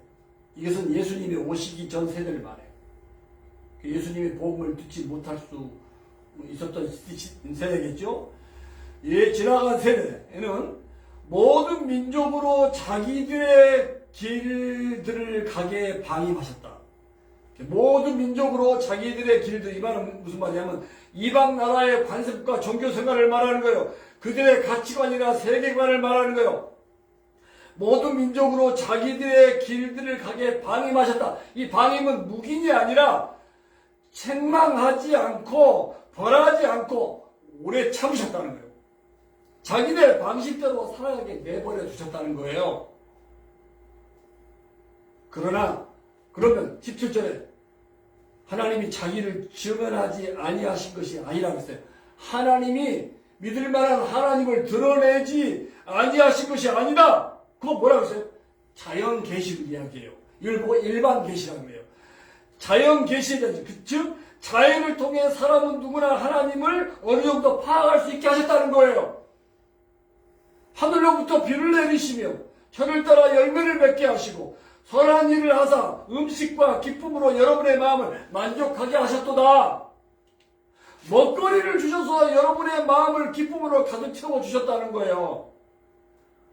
이것은 예수님이 오시기 전 세대를 말해요. 예수님의 복음을 듣지 못할 수 있었던 세대겠죠. 지나간 세대에는 모든 민족으로 자기들의 길들을 가게 방임하셨다. 모든 민족으로 자기들의 길들, 이 말은 무슨 말이냐면 이방 나라의 관습과 종교 생활을 말하는 거예요. 그들의 가치관이나 세계관을 말하는 거예요. 모든 민족으로 자기들의 길들을 가게 방임하셨다. 이 방임은 묵인이 아니라 책망하지 않고 벌하지 않고 오래 참으셨다는 거예요. 자기네 방식대로 살아가게 내버려 두셨다는 거예요. 그러면 17절에 하나님이 자기를 증언하지 아니하신 것이 아니라고 했어요. 하나님이 믿을 만한 하나님을 드러내지 아니하신 것이 아니다. 그거 뭐라고 했어요? 자연 계시를 이야기해요. 이걸 보고 일반 계시라고 해요. 자연 계시에 대해서, 즉 자연을 통해 사람은 누구나 하나님을 어느 정도 파악할 수 있게 하셨다는 거예요. 하늘로부터 비를 내리시며 철을 따라 열매를 맺게 하시고 선한 일을 하사 음식과 기쁨으로 여러분의 마음을 만족하게 하셨도다. 먹거리를 주셔서 여러분의 마음을 기쁨으로 가득 채워주셨다는 거예요.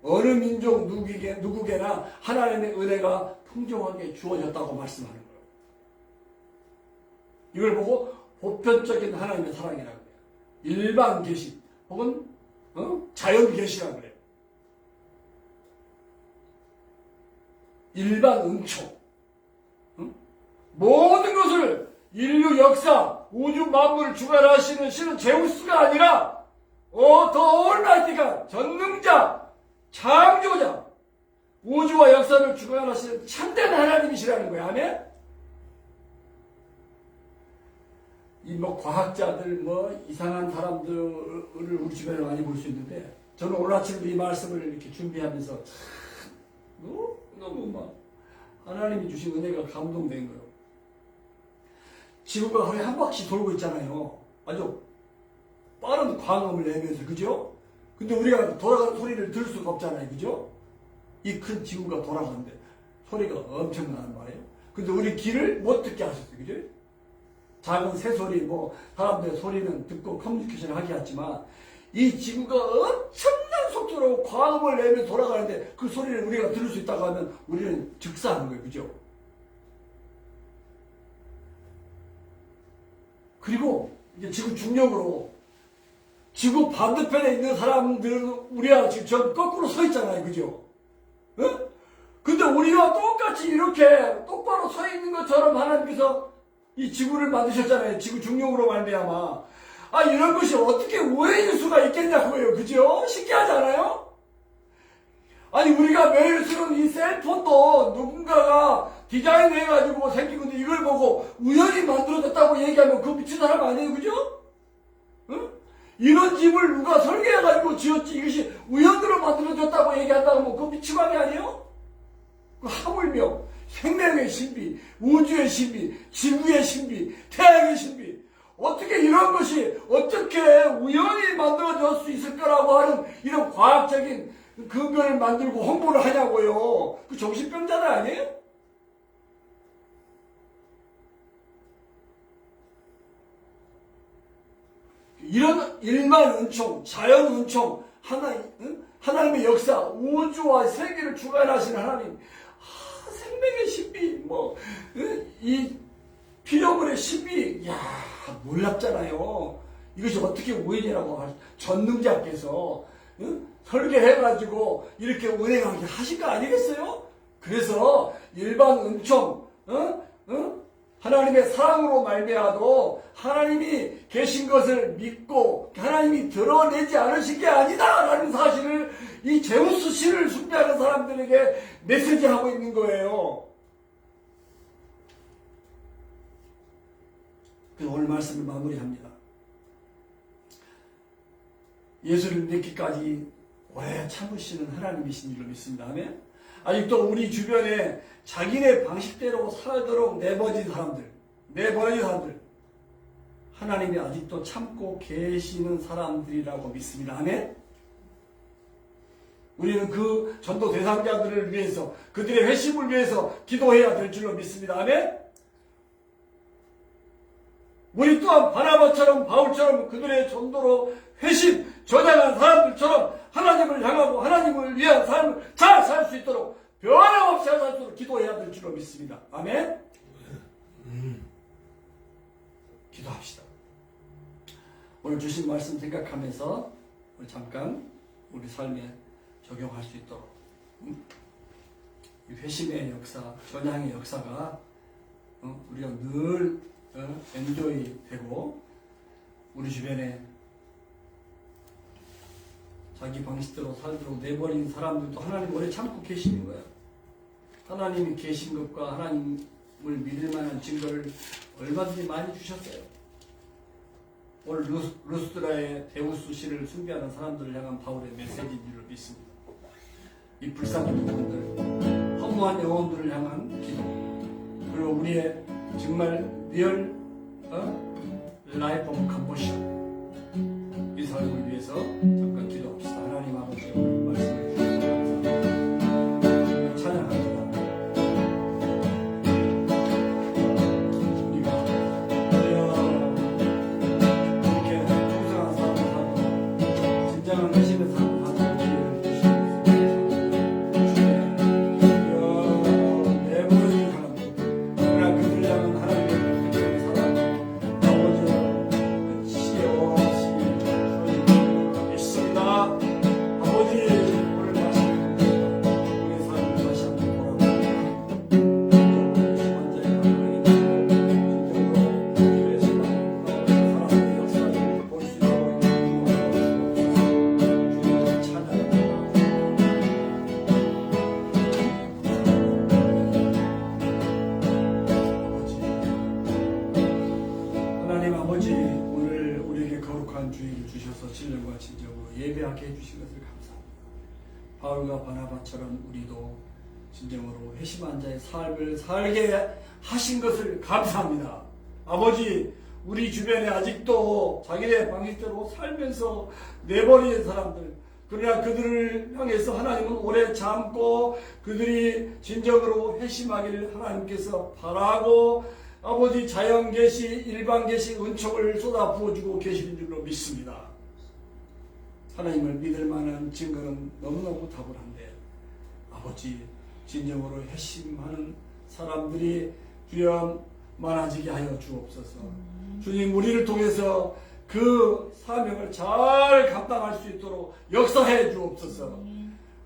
어느 민족 누구게나 하나님의 은혜가 풍성하게 주어졌다고 말씀하는 거예요. 이걸 보고 보편적인 하나님의 사랑이라고 해요. 일반 계시 혹은 자연 계시라고 그래요. 일반 응초. 모든 것을 인류 역사, 우주 만물을 주관하시는 신은 제우스가 아니라 더 올마이티가 전능자, 창조자, 우주와 역사를 주관하시는 참된 하나님이시라는 거야. 아멘? 과학자들, 이상한 사람들을 우리 주변에 많이 볼 수 있는데, 저는 오늘 아침에도 이 말씀을 이렇게 준비하면서, 너무 하나님이 주신 은혜가 감동된 거예요. 지구가 하루에 한 바퀴 돌고 있잖아요. 아주 빠른 광음을 내면서, 그죠? 근데 우리가 돌아가는 소리를 들을 수가 없잖아요. 그죠? 이 큰 지구가 돌아가는데 소리가 엄청나는 말이에요. 근데 우리 귀를 못 듣게 하셨어요. 그죠? 작은 새소리, 사람들의 소리는 듣고 커뮤니케이션을 하게 했지만, 이 지구가 엄청난 속도로 속도로 과음을 내며 돌아가는데 그 소리를 우리가 들을 수 있다고 하면 우리는 즉사하는 거예요. 그죠? 그리고 이제 지구 중력으로 지구 반대편에 있는 사람들은 우리가 지금 전 거꾸로 서 있잖아요. 그죠? 어? 근데 우리가 똑같이 이렇게 똑바로 서 있는 것처럼 하나님께서 이 지구를 만드셨잖아요. 지구 중력으로 말미암아. 아, 이런 것이 어떻게 오해일 수가 있겠냐고요. 그죠? 신기하지 않아요? 아니, 우리가 매일 쓰는 이 셀폰도 누군가가 디자인해가지고 생긴 건데 이걸 보고 우연히 만들어졌다고 얘기하면 그거 미친 사람 아니에요. 그죠? 응? 이런 집을 누가 설계해가지고 지었지 이것이 우연으로 만들어졌다고 얘기한다고 하면 그거 미치광이 아니에요? 그 하물며 생명의 신비, 우주의 신비, 지구의 신비, 태양의 신비, 어떻게 이런 것이 어떻게 우연히 만들어질 수 있을 거라고 하는 이런 과학적인 근거를 만들고 홍보를 하냐고요. 그 정신병자들 아니에요? 이런 일만 은총, 자연 은총, 하나님의 역사, 우주와 세계를 주관하시는 하나님, 생명의 신비, 이 피조물의 신비, 놀랍잖아요. 이것이 어떻게 우연이라고 전능자께서 설계해가지고 이렇게 운행하게 하신 거 아니겠어요? 그래서 일반 은총, 하나님의 사랑으로 말미암아도 하나님이 계신 것을 믿고 하나님이 드러내지 않으신 게 아니다라는 사실을 이 제우스 신을 숭배하는 사람들에게 메시지하고 있는 거예요. 그래서 오늘 말씀을 마무리합니다. 예수를 믿기까지 오래 참으시는 하나님이신 줄로 믿습니다. 아멘. 아직도 우리 주변에 자기네 방식대로 살도록 내버린 사람들, 하나님이 아직도 참고 계시는 사람들이라고 믿습니다. 아멘. 우리는 그 전도 대상자들을 위해서, 그들의 회심을 위해서 기도해야 될 줄로 믿습니다. 아멘. 우리 또한 바나바처럼 바울처럼 그들의 전도로 회심, 전향한 사람들처럼 하나님을 향하고 하나님을 위한 삶을 잘 살 수 있도록 변함없이 살 수 있도록 기도해야 될 줄로 믿습니다. 아멘. 기도합시다. 오늘 주신 말씀 생각하면서 우리 잠깐 우리 삶에 적용할 수 있도록 이 회심의 역사, 전향의 역사가 우리가 늘 엔조이 되고 우리 주변에 자기 방식대로 살도록 내버린 사람들도 하나님 오래 참고 계시는 거예요. 하나님이 계신 것과 하나님을 믿을 만한 증거를 얼마든지 많이 주셨어요. 오늘 루스드라의 데우스 신을 숭배하는 사람들을 향한 바울의 메시지인 줄 믿습니다. 이 불쌍한 영혼들, 허무한 영혼들을 향한 기도, 그리고 우리의 정말 리얼 라이프 오브 컨버션 이 삶을 위해서 잠깐 기도합시다. 하나님 아버지 오늘 말씀을 주셔서 감사합니다. 찬양합니다. 우리가 이렇게 풍성한 삶을 살고 진정한 회심의 삶을 살고 기회를 주시는 내버린 사람들, 그러나 그들 향한 하나님의 사랑, 아버지 시험시 있습니다. 아버지 오늘 말씀 우리의 삶을 다시 한번 돌아보고 심한 자의 하나님 진정으로 주의 사랑의 역사를 볼 수 있도록 주님을 찬양합니다. 하나님 아버지 오늘 우리에게 거룩한 주일을 주셔서 진정과 진정으로 예배하게 해주신 것을 감사합니다. 바울과 바나바처럼 우리도 진정으로 회심한 자의 삶을 살게 하신 것을 감사합니다. 아버지 우리 주변에 아직도 자기네 방식대로 살면서 내버린 사람들, 그러나 그들을 향해서 하나님은 오래 참고 그들이 진정으로 회심하기를 하나님께서 바라고 아버지 자연 계시, 일반 계시 은총을 쏟아 부어주고 계시는 줄로 믿습니다. 하나님을 믿을 만한 증거는 너무너무 탁월한데 아버지 진정으로 회심하는 사람들이 주여 많아지게 하여 주옵소서. 주님 우리를 통해서 그 사명을 잘 감당할 수 있도록 역사해 주옵소서.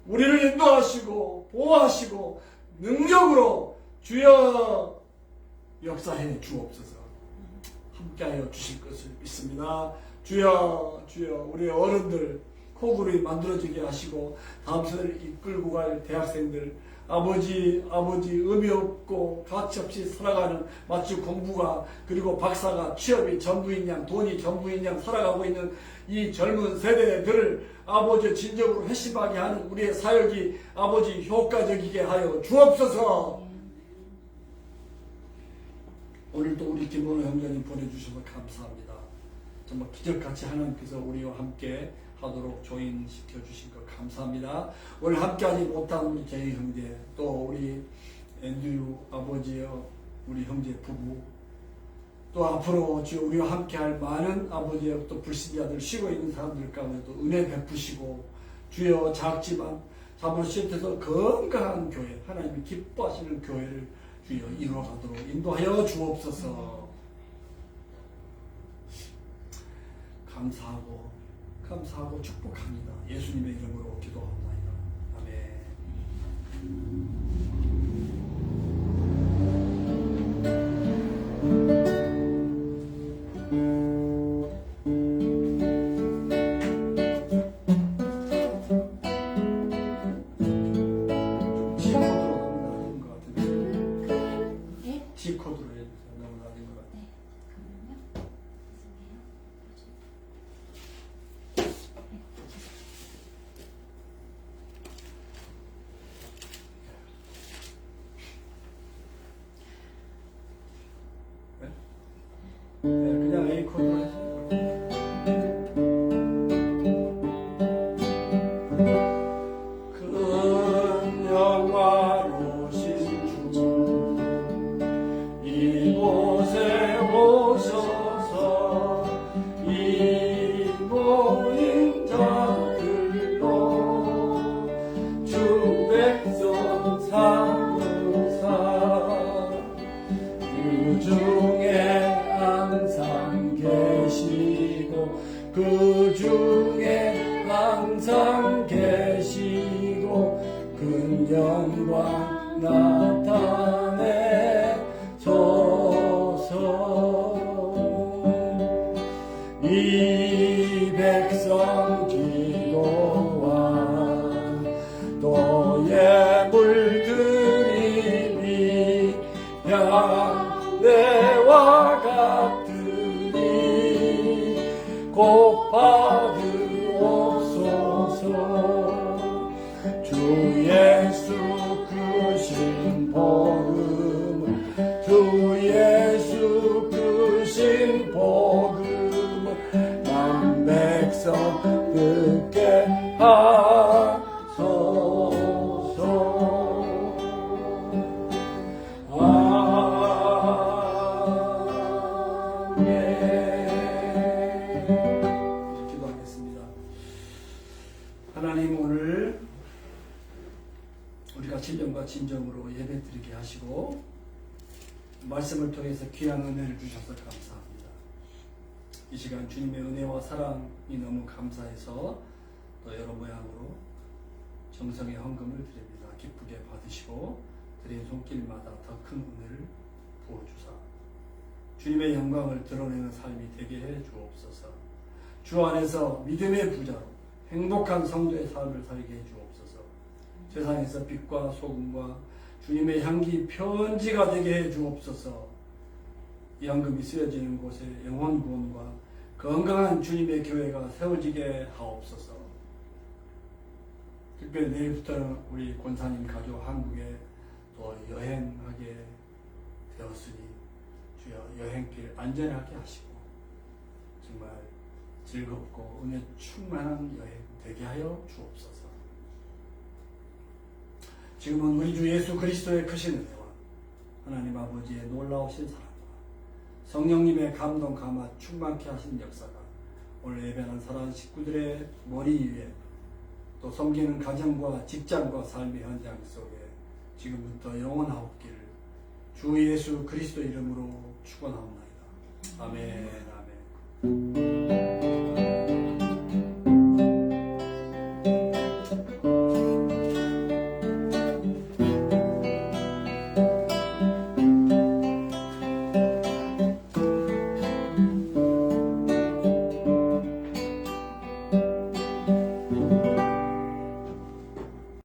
우리를 인도하시고 보호하시고 능력으로 주여 역사해 주옵소서. 함께하여 주실 것을 믿습니다. 주여 주여 우리 어른들 코그룹이 만들어지게 하시고 다음 세대를 이끌고 갈 대학생들 아버지 의미 없고 가치 없이 살아가는 마치 공부가 그리고 박사가 취업이 전부인 양 돈이 전부인 양 살아가고 있는 이 젊은 세대들을 아버지 진정으로 회심하게 하는 우리의 사역이 아버지 효과적이게 하여 주옵소서. 오늘도 우리 김원호 형제님 보내주셔서 감사합니다. 정말 기적같이 하나님께서 우리와 함께 하도록 조인시켜 주신 것 감사합니다. 오늘 함께하지 못한 우리 제이 형제 또 우리 앤드류 아버지요 우리 형제 부부 또 앞으로 주여 우리와 함께할 많은 아버지요 또 불신자들 쉬고 있는 사람들 가운데도 은혜 베푸시고 주여 작지만 자본시에서 건강한 교회 하나님이 기뻐하시는 교회를 주여 이루어가도록 인도하여 주옵소서. 감사하고 축복합니다. 예수님의 이름으로 기도합니다. G코드로 해주세요. 너무 낮은 것 같아요. 네, 그냥 A 코드로 해주세요. 큰 영화로신 주 이곳에 오셔서 이 모인 자들로 주 백성 삼으사 그 중에 항상 계시고 그 중에 항상 계시고 큰 영광 나타내 소서 이 백성 기도와 또 예물들이 양내와 같으니 곧 받으옵소서. 주 예수 크신 복음을 주 예수 크신 복음을 남 백성 듣게 하소서. 기도하겠습니다. 하나님 오늘 우리가 진정과 진정으로 예배드리게 하시고 말씀을 통해서 귀한 은혜를 주셔서 감사합니다. 이 시간 주님의 은혜와 사랑이 너무 감사해서 또 여러 모양으로 정성의 헌금을 드립니다. 기쁘게 받으시고 드린 손길마다 더 큰 은혜를 부어주사 주님의 영광을 드러내는 삶이 되게 해 주옵소서. 주 안에서 믿음의 부자로 행복한 성도의 삶을 살게 해 주옵소서. 세상에서 빛과 소금과 주님의 향기 편지가 되게 해 주옵소서. 이 헌금이 쓰여지는 곳에 영혼 구원과 건강한 주님의 교회가 세워지게 하옵소서. 특별히 내일부터는 우리 권사님 가족 한국에 또 여행하게 되었으니 주여 여행길 안전하게 하시고 정말 즐겁고 은혜 충만한 여행 되게 하여 주옵소서. 지금은 우리 주 예수 그리스도의 크신 은혜와 하나님 아버지의 놀라우신 사랑과 성령님의 감동 감화 충만케 하신 역사가 오늘 예배하는 사랑하는 식구들의 머리 위에 또 섬기는 가정과 직장과 삶의 현장 속에 지금부터 영원하옵기를 주 예수 그리스도 이름으로 축원하옵나이다. 아멘. 아멘.